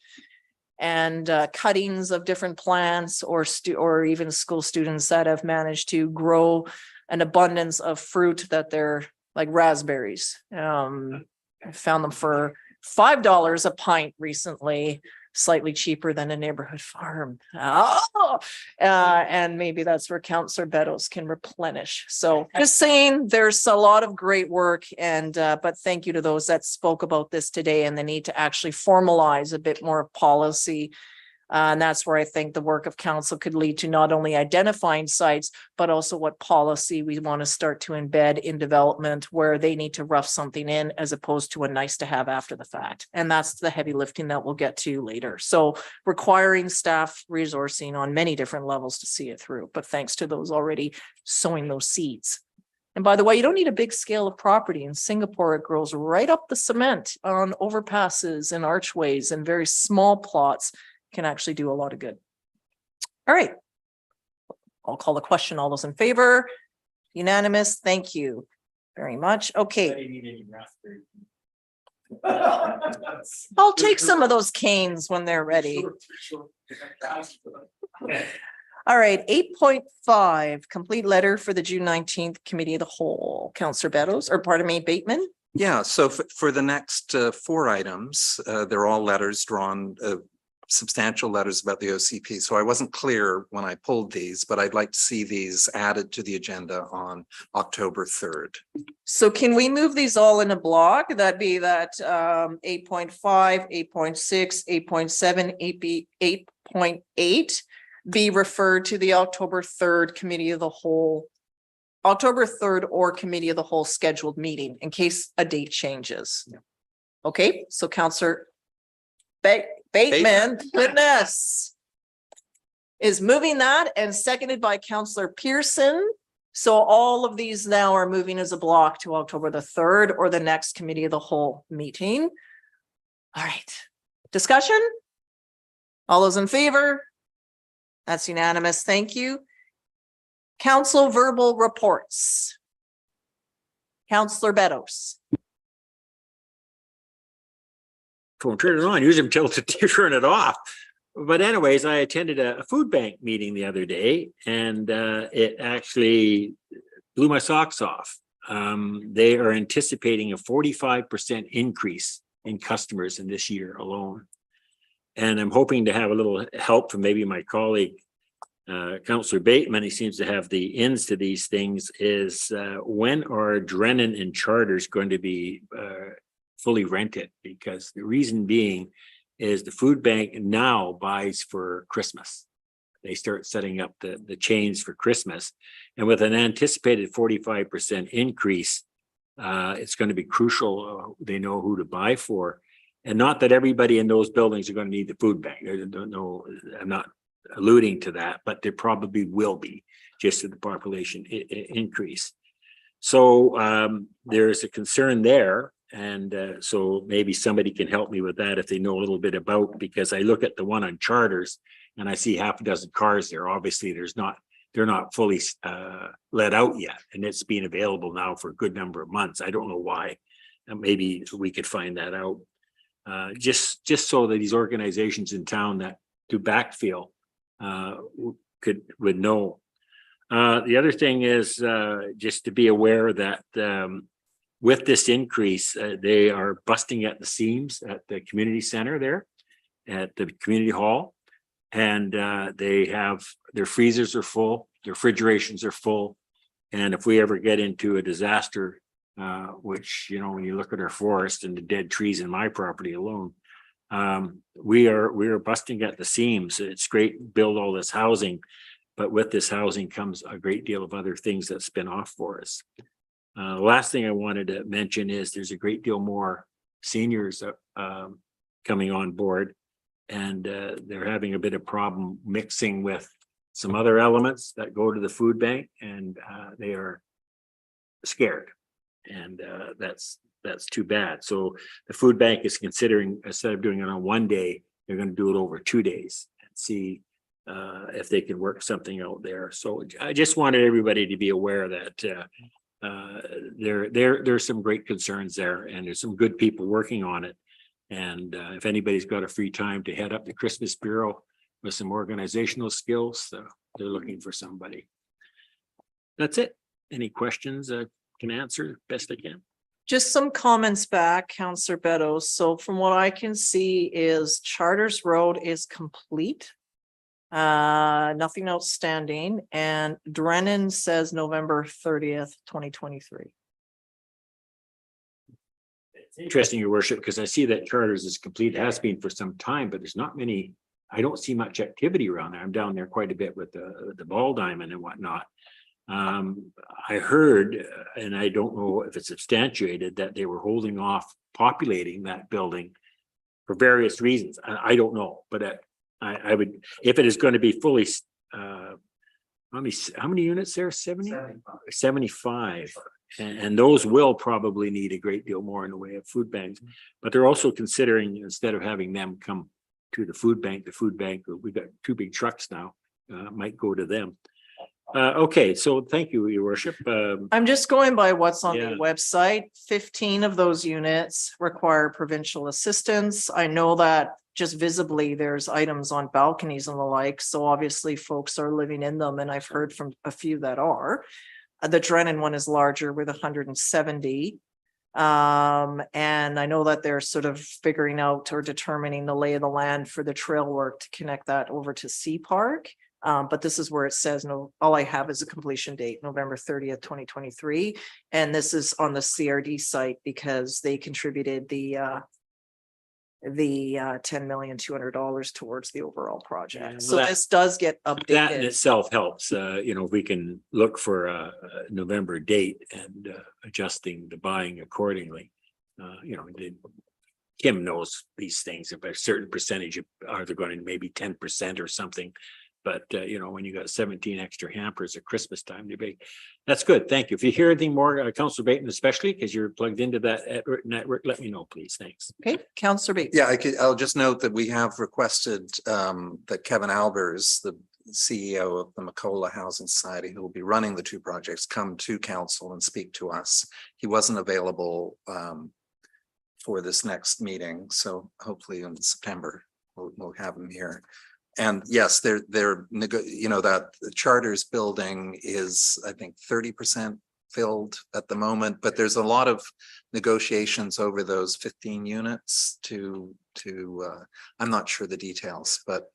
and cuttings of different plants, or even school students that have managed to grow an abundance of fruit that they're like raspberries. I found them for $5 a pint recently, slightly cheaper than a neighborhood farm. And maybe that's where Councillor Beddoes can replenish. So just saying, there's a lot of great work, and but thank you to those that spoke about this today and the need to actually formalize a bit more policy And that's where I think the work of council could lead to not only identifying sites, but also what policy we want to start to embed in development where they need to rough something in as opposed to a nice to have after the fact. And that's the heavy lifting that we'll get to later. So requiring staff resourcing on many different levels to see it through. But thanks to those already sowing those seeds. And by the way, you don't need a big scale of property. In Singapore, it grows right up the cement on overpasses and archways, and very small plots can actually do a lot of good. All right. I'll call the question. All those in favor? Unanimous. Thank you very much. Okay. I'll take some of those canes when they're ready. All right, 8.5, complete letter for the June 19th Committee of the Whole. Councillor Beddoes, or pardon me, Bateman? Yeah, so for the next 4 items, they're all letters drawn, substantial letters about the OCP. So I wasn't clear when I pulled these, but I'd like to see these added to the agenda on October 3rd. So can we move these all in a block? That'd be that 8.5, 8.6, 8.7, 8.8 be referred to the October 3rd Committee of the Whole, October 3rd or Committee of the Whole scheduled meeting in case a date changes. Yeah. Okay, so Councillor Bateman, goodness, is moving that and seconded by Councillor Pearson. So all of these now are moving as a block to October the 3rd or the next Committee of the Whole meeting. All right, discussion? All those in favor? That's unanimous. Thank you. Council verbal reports. Councillor Beddoes. Don't turn it on, use them till to turn it off. But anyways, I attended a food bank meeting the other day and it actually blew my socks off. They are anticipating a 45% increase in customers in this year alone. And I'm hoping to have a little help from maybe my colleague, Councillor Bateman. He seems to have the ins to these things. Is when are Drennan and Charters going to be fully rented? Because the reason being is the food bank now buys for Christmas. They start setting up the chains for Christmas. And with an anticipated 45% increase, it's going to be crucial. They know who to buy for. And not that everybody in those buildings are going to need the food bank. I don't know, I'm not alluding to that, but there probably will be just with the population increase. So there's a concern there. And so maybe somebody can help me with that if they know a little bit about, because I look at the one on Charters and I see half a dozen cars there. Obviously, they're not fully let out yet. And it's been available now for a good number of months. I don't know why. Maybe we could find that out. Just so that these organizations in town that do backfill would know. The other thing is just to be aware that with this increase, they are busting at the seams at the community center there at the community hall. And they have their freezers are full, their refrigerations are full. And if we ever get into a disaster, which, you know, when you look at our forest and the dead trees in my property alone, we are busting at the seams. It's great to build all this housing, but with this housing comes a great deal of other things that spin off for us. Last thing I wanted to mention is there's a great deal more seniors coming on board, and they're having a bit of problem mixing with some other elements that go to the food bank, and they are scared. And that's too bad. So the food bank is considering, instead of doing it on one day, they're going to do it over 2 days and see if they can work something out there. So I just wanted everybody to be aware that there's some great concerns there, and there's some good people working on it. And if anybody's got a free time to head up the Christmas Bureau with some organizational skills, they're looking for somebody. That's it. Any questions? Can answer best I can. Just some comments back, Councillor Beddoes. So from what I can see is Charters Road is complete. Nothing outstanding, and Drennan says November 30th, 2023. It's interesting, Your Worship, because I see that Charters is complete, has been for some time, but there's not many I don't see much activity around there. I'm down there quite a bit with the ball diamond and whatnot. I heard, and I don't know if it's substantiated, that they were holding off populating that building for various reasons. I don't know, but I would, if it is going to be fully, how many units there? 70? 75. And those will probably need a great deal more in the way of food banks. But they're also considering, instead of having them come to the food bank, we've got 2 big trucks now, might go to them. Okay, so thank you, Your Worship. I'm just going by what's on Yeah. the website. 15 of those units require provincial assistance. I know that just visibly there's items on balconies and the like. So obviously folks are living in them, and I've heard from a few that are. The Drennan one is larger with 170. And I know that they're sort of figuring out or determining the lay of the land for the trail work to connect that over to Sea Park. But this is where it says, no, all I have is a completion date, November 30th, 2023. And this is on the CRD site because they contributed the $10,200,000 towards the overall project. Yeah, So well, this does get that in updated. itself helps, if we can look for a November date and adjusting the buying accordingly. Kim knows these things. If a certain percentage are they going to maybe 10% or something. But when you got 17 extra hampers at Christmas time, that's good. Thank you. If you hear anything more, Councillor Bateman, especially because you're plugged into that network, let me know, please. Thanks. Okay, Councillor Bates. Yeah, I'll just note that we have requested that Kevin Albers, the CEO of the Macola Housing Society, who will be running the 2 projects, come to council and speak to us. He wasn't available for this next meeting, so hopefully in September we'll have him here. And yes, that the Charters building is, I think, 30% filled at the moment, but there's a lot of negotiations over those 15 units to I'm not sure the details, but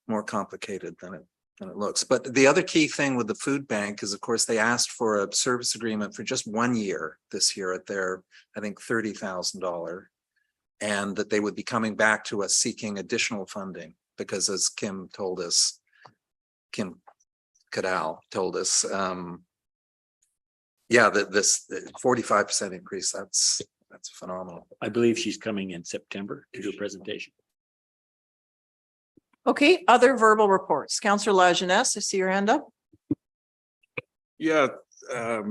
more complicated than it looks. But the other key thing with the food bank is, of course, they asked for a service agreement for just 1 year this year at their, I think, $30,000, and that they would be coming back to us seeking additional funding. Because as Kim Cadal told us, this 45% increase, that's phenomenal. I believe she's coming in September to do a presentation. Okay, other verbal reports. Councillor Lajeunesse, I see your hand up. Yeah,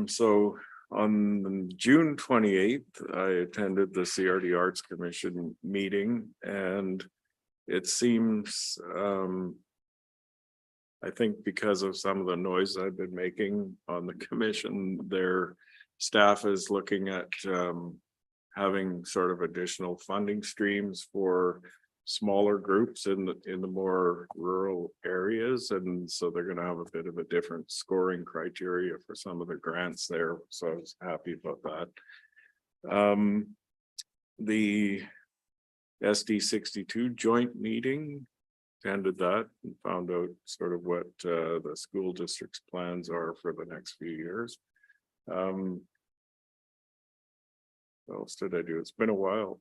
so on June 28th, I attended the CRD Arts Commission meeting, and it seems, I think because of some of the noise I've been making on the commission, their staff is looking at having sort of additional funding streams for smaller groups in the more rural areas. And so they're going to have a bit of a different scoring criteria for some of the grants there. So I was happy about that. The SD 62 joint meeting, attended that and found out sort of what the school district's plans are for the next few years. What else did I do? It's been a while.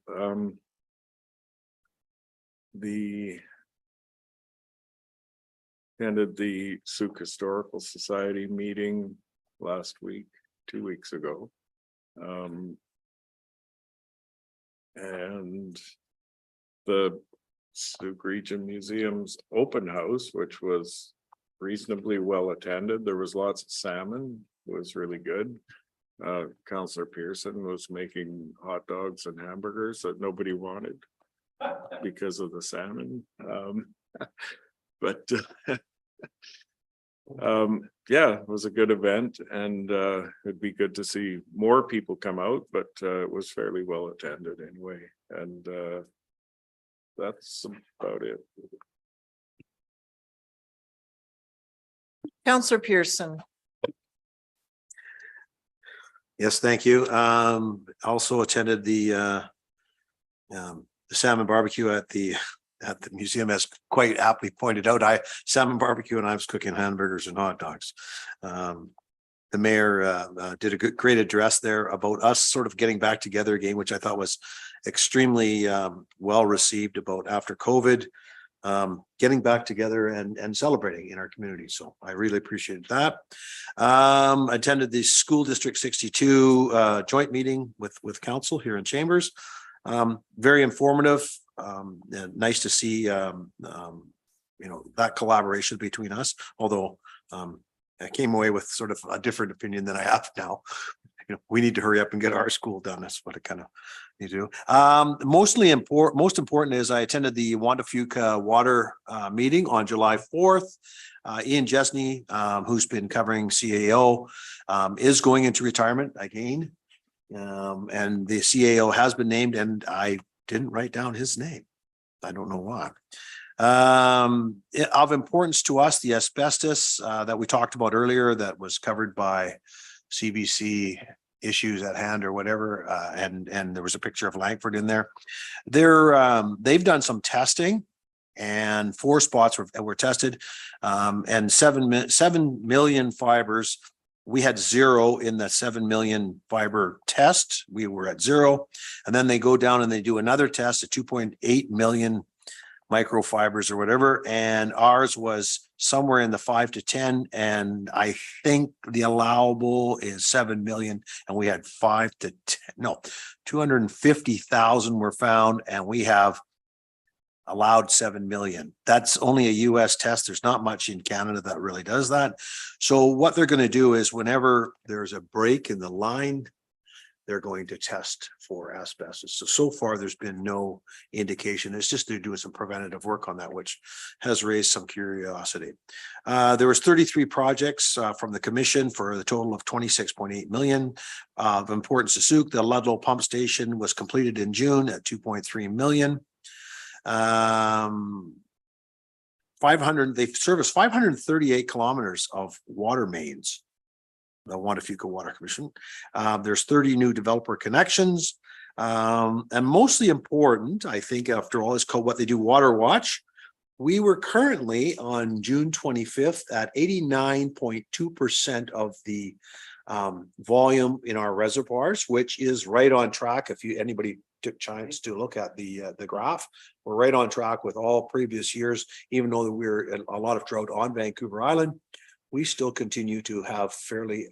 Attended the Souk Historical Society meeting last week, 2 weeks ago. And the Souk Region Museum's open house, which was reasonably well attended. There was lots of salmon, it was really good. Councillor Pearson was making hot dogs and hamburgers that nobody wanted because of the salmon. But yeah, it was a good event, and it'd be good to see more people come out, but it was fairly well attended anyway. And that's about it. Councillor Pearson. Yes, thank you. Also attended the salmon barbecue at the museum, as quite aptly pointed out. Salmon barbecue, and I was cooking hamburgers and hot dogs. The mayor did a great address there about us sort of getting back together again, which I thought was extremely well received about after COVID. getting back together and celebrating in our community. So I really appreciate that. Attended the School District 62 joint meeting with council here in Chambers. Very informative. And nice to see that collaboration between us, although I came away with sort of a different opinion than I have now. We need to hurry up and get our school done. That's what it kind of need to do. Most important is I attended the Wanda Fuca water meeting on July 4th. Ian Jesney, who's been covering CAO, is going into retirement again. And the CAO has been named, and I didn't write down his name. I don't know why. Of importance to us, the asbestos that we talked about earlier that was covered by CBC issues at hand or whatever, and there was a picture of Langford in there. They've done some testing, and 4 spots were tested, and 7 million fibers. We had 0 in the 7 million fiber test. We were at 0, and then they go down and they do another test at 2.8 million microfibers or whatever, and ours was somewhere in the 5 to 10, and I think the allowable is 7 million, and we had 5 to 10, no, 250,000 were found, and we have allowed 7 million. That's only a US test. There's not much in Canada that really does that. So what they're going to do is whenever there's a break in the line, they're going to test for asbestos. So far, there's been no indication. It's just they're doing some preventative work on that, which has raised some curiosity. There was 33 projects from the commission for the total of 26.8 million. Of importance to Sooke, the Ludlow pump station was completed in June at 2.3 million. They've serviced 538 kilometers of water mains. The Wanda Fuca Water Commission. There's 30 new developer connections. And mostly important, I think, after all, is called what they do, Water Watch. We were currently on June 25th at 89.2% of the volume in our reservoirs, which is right on track. If anybody took chance to look at the graph, we're right on track with all previous years, even though we're in a lot of drought on Vancouver Island. We still continue to have fairly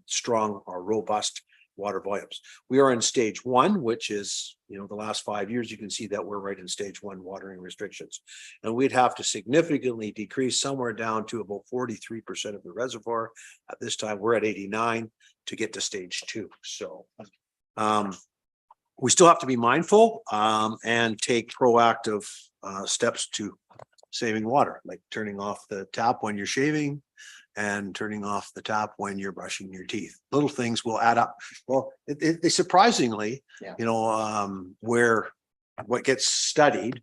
strong or robust water volumes. We are in stage 1, which is, the last 5 years, you can see that we're right in stage 1 watering restrictions. And we'd have to significantly decrease somewhere down to about 43% of the reservoir. At this time, we're at 89 to get to stage 2. So we still have to be mindful and take proactive steps to saving water, like turning off the tap when you're shaving, and turning off the tap when you're brushing your teeth. Little things will add up. Well, they surprisingly, where what gets studied,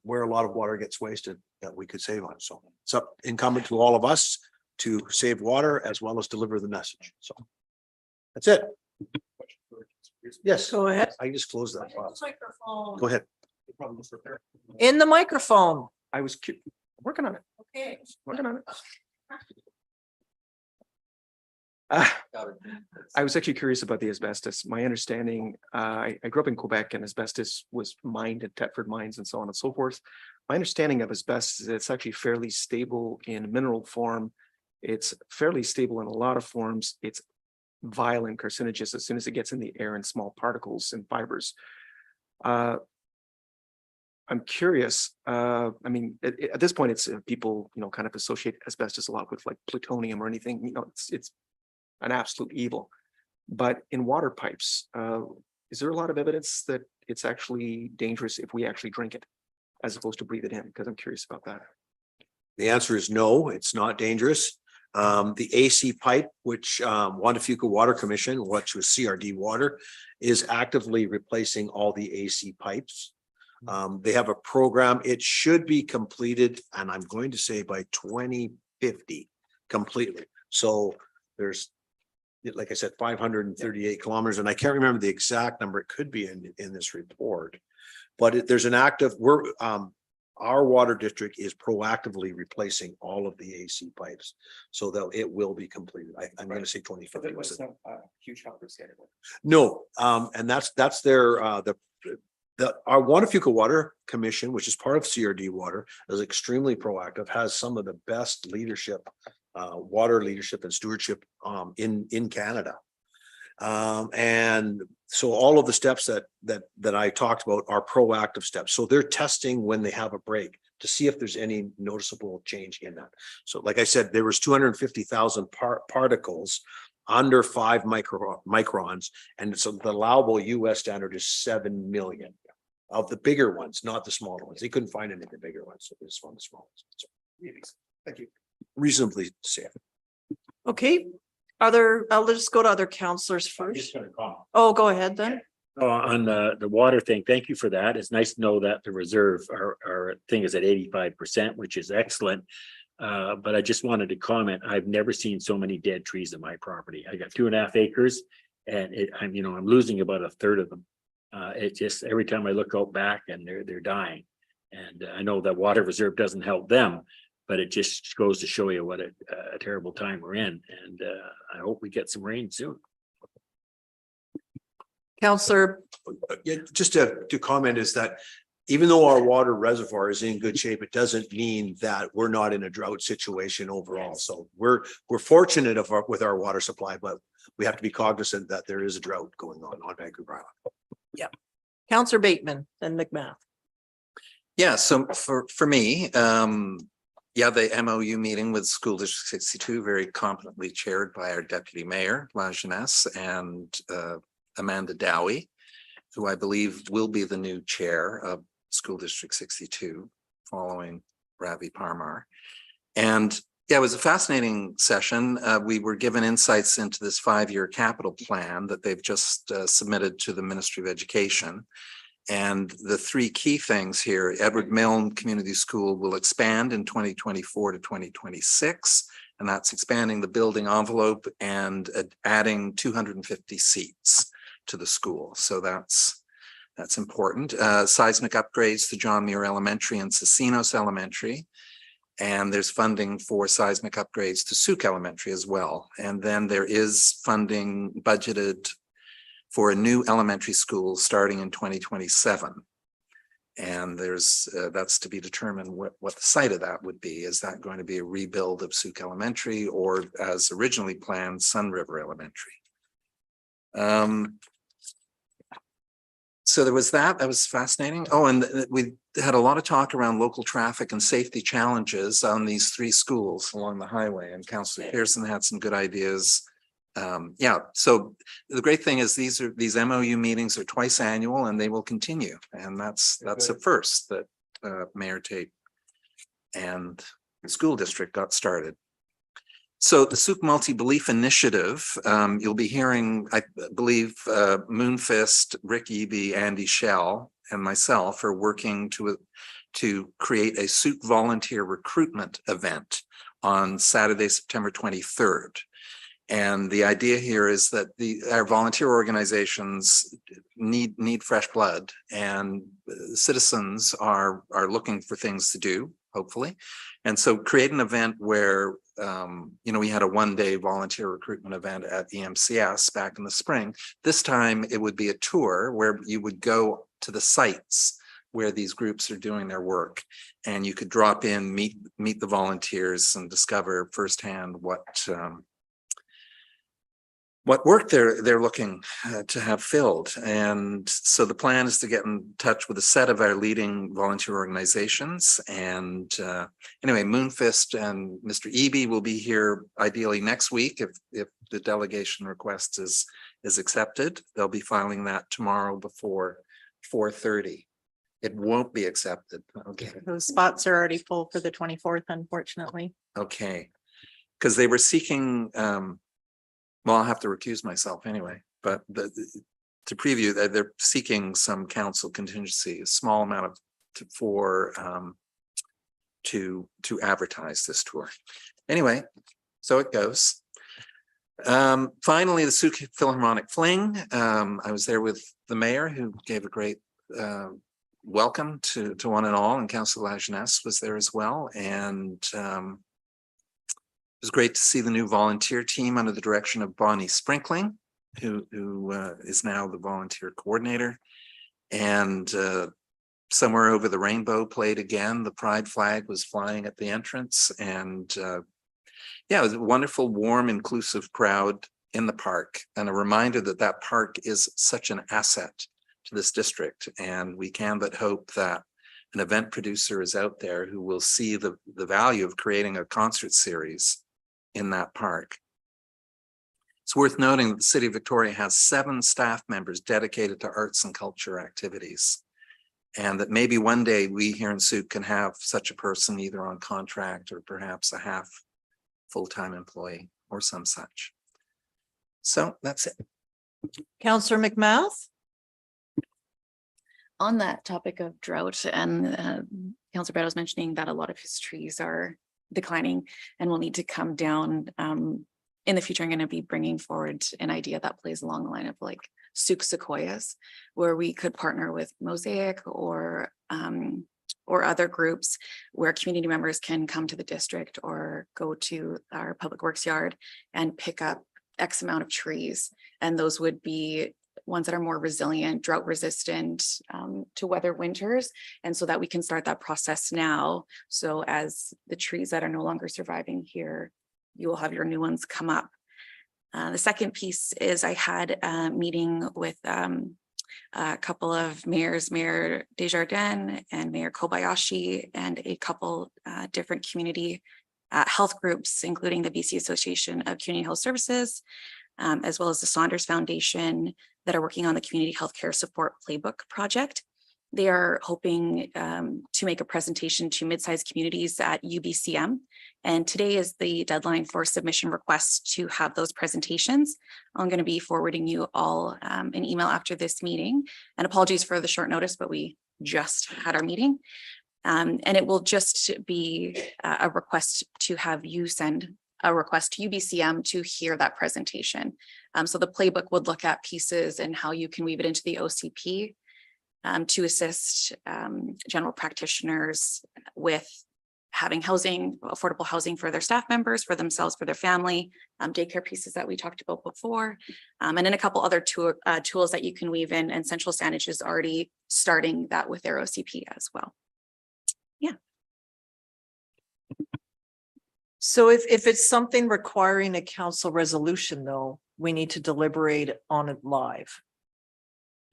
where a lot of water gets wasted that we could save on. So it's up incumbent to all of us to save water as well as deliver the message. So that's it. Yes, Go ahead. I just closed that. Microphone. Go ahead. In the microphone. I was working on it, Okay. working on it. I was actually curious about the asbestos. My understanding, I grew up in Quebec, and asbestos was mined at Tetford mines and so on and so forth. My understanding of asbestos is it's actually fairly stable in mineral form. It's fairly stable in a lot of forms. It's vile and carcinogenous as soon as it gets in the air in small particles and fibers. I'm curious. I mean, at this point, it's people, kind of associate asbestos a lot with like plutonium or anything. It's an absolute evil. But in water pipes, is there a lot of evidence that it's actually dangerous if we actually drink it, as opposed to breathe it in? Because I'm curious about that. The answer is no, it's not dangerous. The AC pipe, which Wanda Fuca Water Commission, which was CRD Water, is actively replacing all the AC pipes. They have a program. It should be completed, and I'm going to say by 2050 completely. So there's, like I said, 538 kilometers, and I can't remember the exact number. It could be in this report, but there's an active. Our water district is proactively replacing all of the AC pipes, so that it will be completed. I'm going to say 2050. It was a huge help. No, and that's their our Waterfuca Water Commission, which is part of CRD Water, is extremely proactive, has some of the best leadership, water leadership and stewardship in Canada. And so all of the steps that I talked about are proactive steps. So they're testing when they have a break to see if there's any noticeable change in that. So like I said, there was 250,000 particles under 5 microns. And so the allowable US standard is 7 million of the bigger ones, not the smaller ones. They couldn't find any of the bigger ones. So this one, the small ones. So, thank you. Reasonably safe. Okay, I'll just go to other counselors first. Oh, go ahead then. On the water thing, thank you for that. It's nice to know that the reserve, our thing is at 85%, which is excellent. But I just wanted to comment, I've never seen so many dead trees in my property. I got 2.5 acres and I'm losing about a third of them. It just, every time I look out back and they're dying. And I know that water reserve doesn't help them, but it just goes to show you what a terrible time we're in. And I hope we get some rain soon. Counselor, Yeah, just to comment is that even though our water reservoir is in good shape, it doesn't mean that we're not in a drought situation overall. So we're fortunate with our water supply, but we have to be cognizant that there is a drought going on Vancouver Island. yeah. Counselor Bateman, then McMath. Yeah, so for me, yeah, the MOU meeting with School District 62, very competently chaired by our Deputy Mayor, La Jeunesse, and Amanda Dowie, who I believe will be the new chair of School District 62 following Ravi Parmar. And yeah, it was a fascinating session. We were given insights into this 5-year capital plan that they've just submitted to the Ministry of Education. And the 3 key things here, Edward Milne Community School will expand in 2024 to 2026. And that's expanding the building envelope and adding 250 seats to the school. So that's important. Seismic upgrades to John Muir Elementary and Cicinos Elementary. And there's funding for seismic upgrades to Souk Elementary as well. And then there is funding budgeted for a new elementary school starting in 2027. And there's that's to be determined what the site of that would be. Is that going to be a rebuild of Souk Elementary or, as originally planned, Sun River Elementary? So there was that was fascinating. Oh, and we had a lot of talk around local traffic and safety challenges on these 3 schools along the highway, and Councillor Pearson had some good ideas. Yeah, so the great thing is these MOU meetings are twice annual and they will continue. And that's a first that Mayor Tate and the school district got started. So the Souk Multi-Belief Initiative, you'll be hearing, I believe, Moonfist, Rick Eby, Andy Shell, and myself are working to create a Souk volunteer recruitment event on Saturday, September 23rd. And the idea here is that our volunteer organizations need fresh blood, and citizens are looking for things to do, hopefully. And so create an event where, we had a 1-day volunteer recruitment event at EMCS back in the spring. This time it would be a tour where you would go to the sites where these groups are doing their work, and you could drop in, meet the volunteers and discover firsthand what work they're looking to have filled. And so the plan is to get in touch with a set of our leading volunteer organizations. And anyway, Moonfist and Mr. Eby will be here ideally next week if the delegation request is accepted. They'll be filing that tomorrow before 4:30. It won't be accepted. Okay. Those spots are already full for the 24th, unfortunately. Okay. Because they were seeking, well, I'll have to recuse myself anyway, but to preview that they're seeking some council contingency, a small amount to advertise this tour. Anyway, so it goes. Finally, the Souk Philharmonic Fling. I was there with the mayor, who gave a great welcome to one and all, and Councillor La Jeunesse was there as well. And it was great to see the new volunteer team under the direction of Bonnie Sprinkling, who is now the volunteer coordinator. And somewhere over the rainbow played again. The pride flag was flying at the entrance, and yeah, it was a wonderful, warm, inclusive crowd in the park, and a reminder that that park is such an asset to this district. And we can but hope that an event producer is out there who will see the value of creating a concert series in that park. It's worth noting that the City of Victoria has 7 staff members dedicated to arts and culture activities. And that maybe one day we here in Sooke can have such a person either on contract or perhaps a half full-time employee or some such. So that's it. Councillor McMath? On that topic of drought, and Councillor Beto was mentioning that a lot of his trees are declining and will need to come down. In the future, I'm going to be bringing forward an idea that plays along the line of like Sooke sequoias, where we could partner with Mosaic or other groups where community members can come to the district or go to our public works yard and pick up X amount of trees. And those would be ones that are more resilient, drought resistant to weather winters. And so that we can start that process now. So as the trees that are no longer surviving here, you will have your new ones come up. The second piece is I had a meeting with a couple of mayors, Mayor Desjardins and Mayor Kobayashi, and a couple different community health groups, including the BC Association of Community Health Services, as well as the Saunders Foundation, that are working on the Community Healthcare Support Playbook project. They are hoping to make a presentation to mid-sized communities at UBCM. And today is the deadline for submission requests to have those presentations. I'm going to be forwarding you all an email after this meeting. And apologies for the short notice, but we just had our meeting. And it will just be a request to have you send a request to UBCM to hear that presentation. So the playbook would look at pieces and how you can weave it into the OCP to assist general practitioners with having housing, affordable housing for their staff members, for themselves, for their family, daycare pieces that we talked about before, and then a couple other tools that you can weave in, and Central Saanich is already starting that with their OCP as well. Yeah. So if it's something requiring a council resolution, though, we need to deliberate on it live.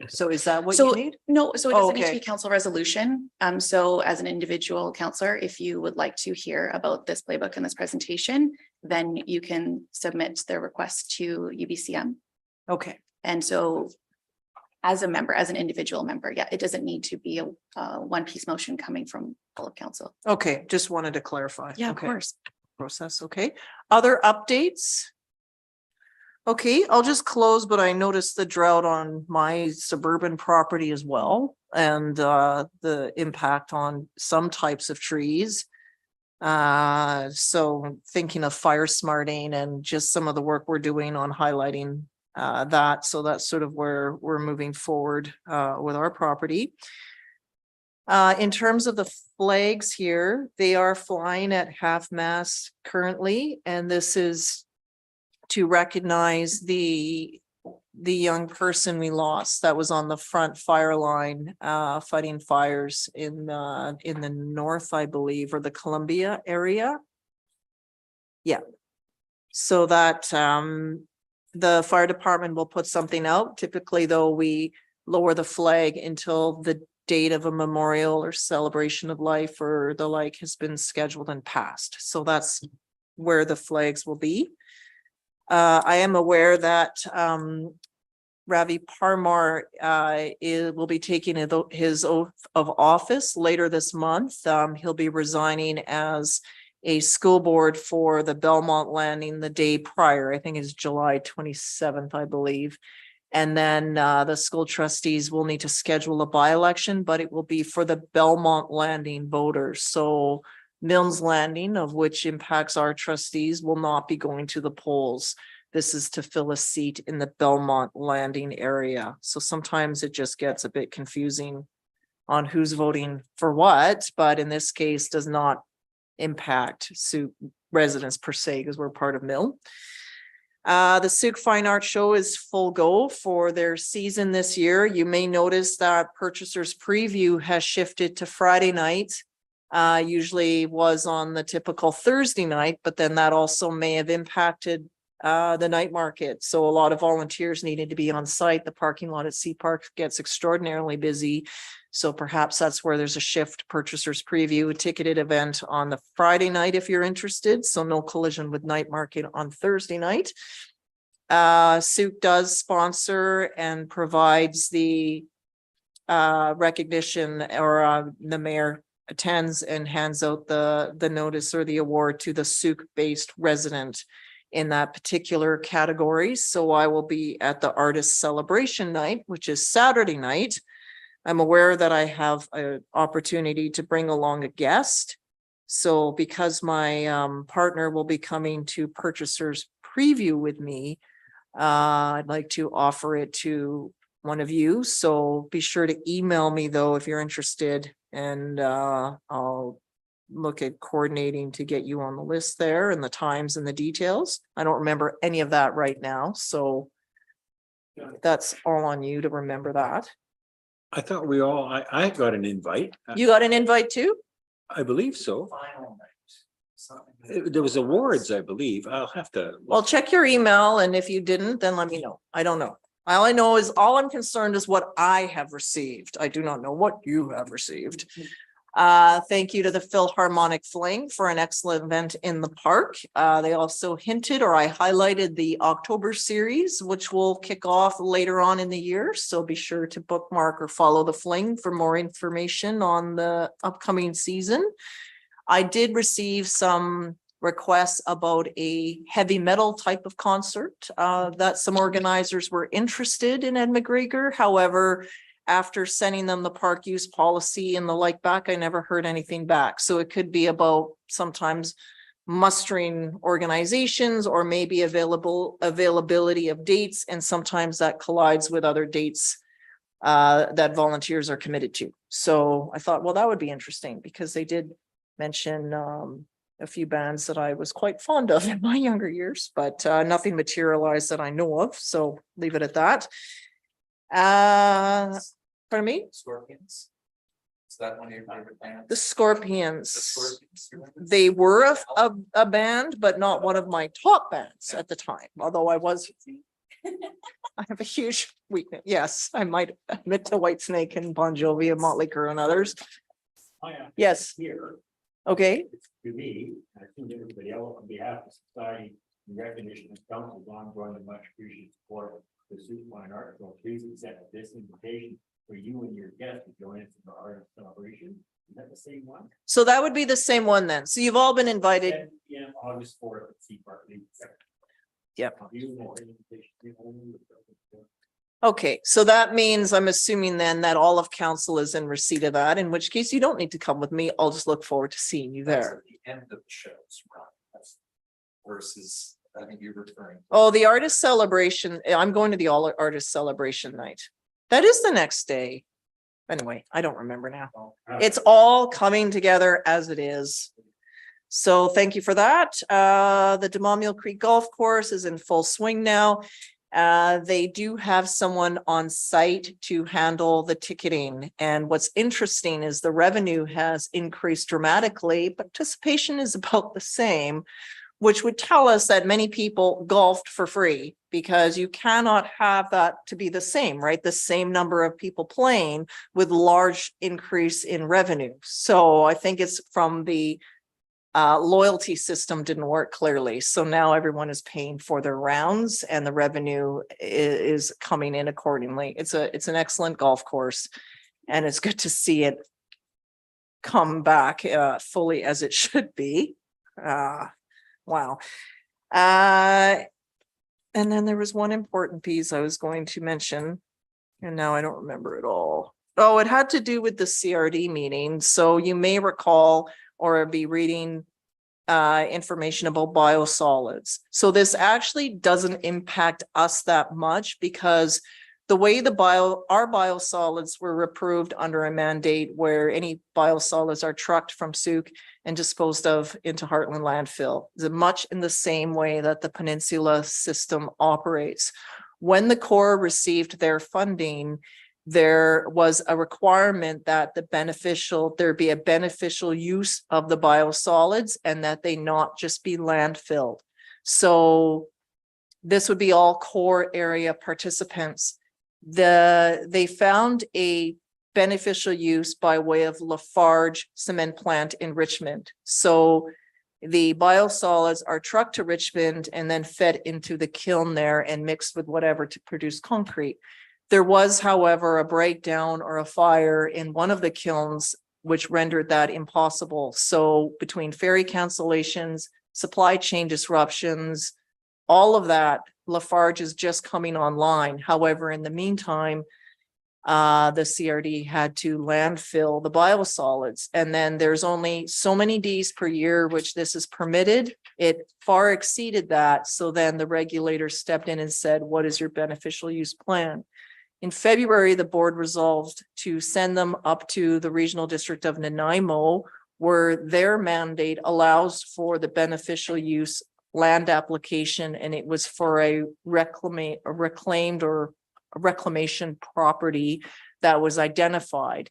So is that what you need? No, so it doesn't need to okay. be council resolution. So as an individual counselor, if you would like to hear about this playbook and this presentation, then you can submit the request to UBCM. Okay. And so as a member, as an individual member, yeah, it doesn't need to be a one-piece motion coming from all of council. Okay, just wanted to clarify. Yeah, Okay. of course. Process, okay. Other updates? Okay, I'll just close, but I noticed the drought on my suburban property as well, and the impact on some types of trees. So thinking of fire smarting and just some of the work we're doing on highlighting that. So that's sort of where we're moving forward with our property. In terms of the flags here, they are flying at half mast currently, and this is to recognize the young person we lost that was on the front fire line, fighting fires in the north, I believe, or the Columbia area. Yeah. So that the fire department will put something out. Typically, though, we lower the flag until the date of a memorial or celebration of life or the like has been scheduled and passed. So that's where the flags will be. I am aware that Ravi Parmar will be taking his oath of office later this month. He'll be resigning as a school board for the Belmont Landing the day prior. I think it's July 27th, I believe. And then the school trustees will need to schedule a by-election, but it will be for the Belmont Landing voters. So Milnes Landing, of which impacts our trustees, will not be going to the polls. This is to fill a seat in the Belmont Landing area. So sometimes it just gets a bit confusing on who's voting for what, but in this case does not impact Sooke residents per se, because we're part of Mill. The Souk Fine Art Show is full go for their season this year. You may notice that Purchasers Preview has shifted to Friday night. Usually was on the typical Thursday night, but then that also may have impacted the night market. So a lot of volunteers needed to be on site. The parking lot at Sea Park gets extraordinarily busy. So perhaps that's where there's a shift. Purchasers Preview, a ticketed event on the Friday night if you're interested. So no collision with night market on Thursday night. Souk does sponsor and provides the recognition, or the mayor attends and hands out the notice or the award to the Souk based resident in that particular category. So I will be at the Artist Celebration Night, which is Saturday night. I'm aware that I have an opportunity to bring along a guest. So because my partner will be coming to Purchasers Preview with me, I'd like to offer it to one of you. So be sure to email me though if you're interested, and I'll look at coordinating to get you on the list there and the times and the details. I don't remember any of that right now, so that's all on you to remember that. I thought I got an invite. You got an invite too? I believe so. There was awards, I believe. I'll have to. Well, check your email, and if you didn't, then let me know. I don't know. All I know is, all I'm concerned is what I have received. I do not know what you have received. Thank you to the Philharmonic Fling for an excellent event in the park. They also hinted, or I highlighted, the October series, which will kick off later on in the year. So be sure to bookmark or follow the Fling for more information on the upcoming season. I did receive some requests about a heavy metal type of concert that some organizers were interested in Ed McGregor. However, after sending them the park use policy and the like back, I never heard anything back. So it could be about sometimes mustering organizations, or maybe availability of dates. And sometimes that collides with other dates that volunteers are committed to. So I thought, well, that would be interesting, because they did mention a few bands that I was quite fond of in my younger years, but nothing materialized that I know of. So leave it at that. Pardon me? Scorpions. Is that one of your favorite bands? The Scorpions. They were a band, but not one of my top bands at the time, although I have a huge weakness. Yes, I might admit to Whitesnake and Bon Jovi and Motley Crue and others. Yes. Here, Okay. to me, I think everybody else, on behalf of society, in recognition of council's ongoing and much appreciated support for Souk Fine Art. So please accept this invitation for you and your guests to join us in the art celebration. Is that the same one? So that would be the same one then. So you've all been invited. Yeah, August 4th at Sea Park. Yep. Okay, so that means, I'm assuming then that all of council is in receipt of that, in which case you don't need to come with me. I'll just look forward to seeing you there. The end of the shows, right? Versus, I think you're referring. Oh, the artist celebration. I'm going to the artist celebration night. That is the next day. Anyway, I don't remember now. It's all coming together as it is. So thank you for that. The Demaumiel Creek Golf Course is in full swing now. They do have someone on site to handle the ticketing. And what's interesting is the revenue has increased dramatically, but participation is about the same, which would tell us that many people golfed for free, because you cannot have that to be the same, right? The same number of people playing with large increase in revenue. So I think it's from the loyalty system didn't work clearly. So now everyone is paying for their rounds, and the revenue is coming in accordingly. It's an excellent golf course, and it's good to see it come back fully as it should be. Wow. And then there was one important piece I was going to mention, and now I don't remember it all. Oh, it had to do with the CRD meeting. So you may recall or be reading information about biosolids. So this actually doesn't impact us that much, because the way our biosolids were approved under a mandate where any biosolids are trucked from Souk and disposed of into Heartland landfill, is much in the same way that the Peninsula system operates. When the Corps received their funding, there was a requirement that there be a beneficial use of the biosolids and that they not just be landfilled. So this would be all core area participants. They found a beneficial use by way of Lafarge cement plant in Richmond. So the biosolids are trucked to Richmond and then fed into the kiln there and mixed with whatever to produce concrete. There was, however, a breakdown or a fire in one of the kilns, which rendered that impossible. So between ferry cancellations, supply chain disruptions, all of that, Lafarge is just coming online. However, in the meantime, the CRD had to landfill the biosolids, and then there's only so many Ds per year, which this is permitted. It far exceeded that. So then the regulator stepped in and said, what is your beneficial use plan? In February, the board resolved to send them up to the regional district of Nanaimo, where their mandate allows for the beneficial use land application, and it was for a reclaimed or a reclamation property that was identified.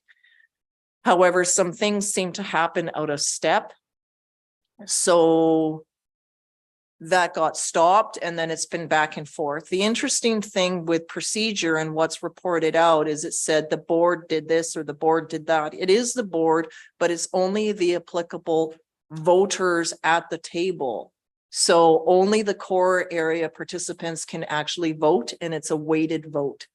However, some things seem to happen out of step. So that got stopped, and then it's been back and forth. The interesting thing with procedure and what's reported out is it said the board did this or the board did that. It is the board, but it's only the applicable voters at the table. So only the core area participants can actually vote, and it's a weighted vote.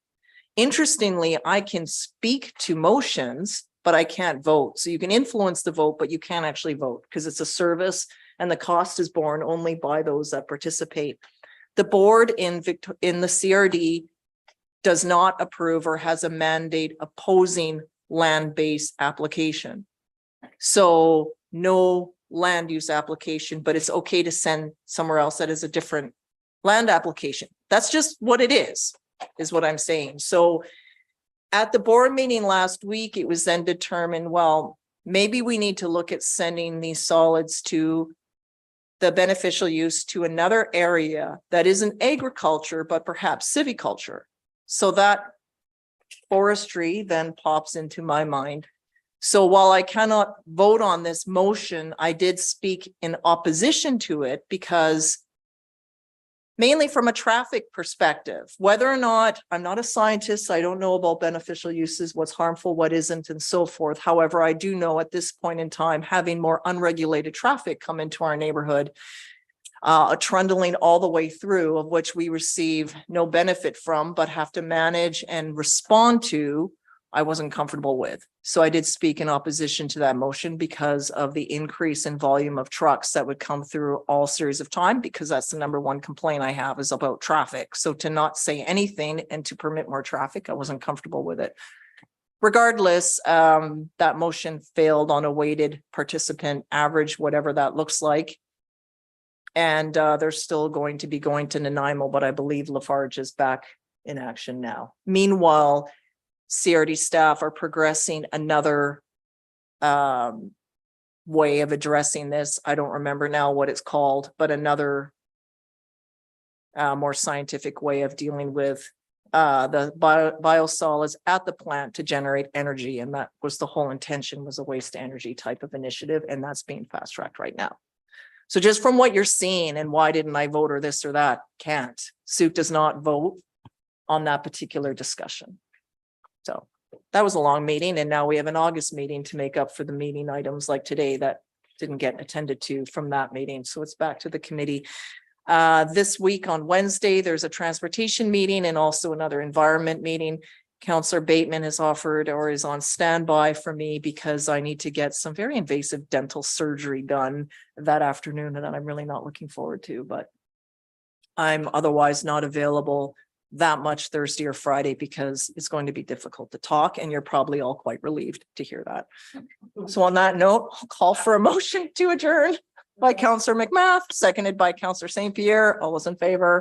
Interestingly, I can speak to motions, but I can't vote. So you can influence the vote, but you can't actually vote because it's a service and the cost is borne only by those that participate. The board in the CRD does not approve or has a mandate opposing land-based application. So no land use application, but it's okay to send somewhere else that is a different land application. That's just what it is what I'm saying. So at the board meeting last week, it was then determined, well, maybe we need to look at sending these solids to the beneficial use to another area that isn't agriculture, but perhaps civiculture. So that forestry then pops into my mind. So while I cannot vote on this motion, I did speak in opposition to it because mainly from a traffic perspective, whether or not, I'm not a scientist, I don't know about beneficial uses, what's harmful, what isn't, and so forth. However, I do know at this point in time, having more unregulated traffic come into our neighborhood, a trundling all the way through, of which we receive no benefit from, but have to manage and respond to, I wasn't comfortable with. So I did speak in opposition to that motion because of the increase in volume of trucks that would come through all series of time, because that's the number one complaint I have is about traffic. So to not say anything and to permit more traffic, I wasn't comfortable with it. Regardless, that motion failed on a weighted participant average, whatever that looks like. And they're still going to be going to Nanaimo, but I believe Lafarge is back in action now. Meanwhile, CRD staff are progressing another way of addressing this. I don't remember now what it's called, but another more scientific way of dealing with the biosolids at the plant to generate energy. And that was the whole intention, was a waste energy type of initiative. And that's being fast tracked right now. So just from what you're seeing and why didn't I vote or this or that, can't. Souk does not vote on that particular discussion. So that was a long meeting, and now we have an August meeting to make up for the meeting items like today that didn't get attended to from that meeting. So it's back to the committee. This week on Wednesday, there's a transportation meeting and also another environment meeting. Councillor Bateman has offered or is on standby for me because I need to get some very invasive dental surgery done that afternoon, and that I'm really not looking forward to, but I'm otherwise not available that much Thursday or Friday because it's going to be difficult to talk, and you're probably all quite relieved to hear that. So on that note, I'll call for a motion to adjourn by Councillor McMath, seconded by Councillor St. Pierre. All those in favor?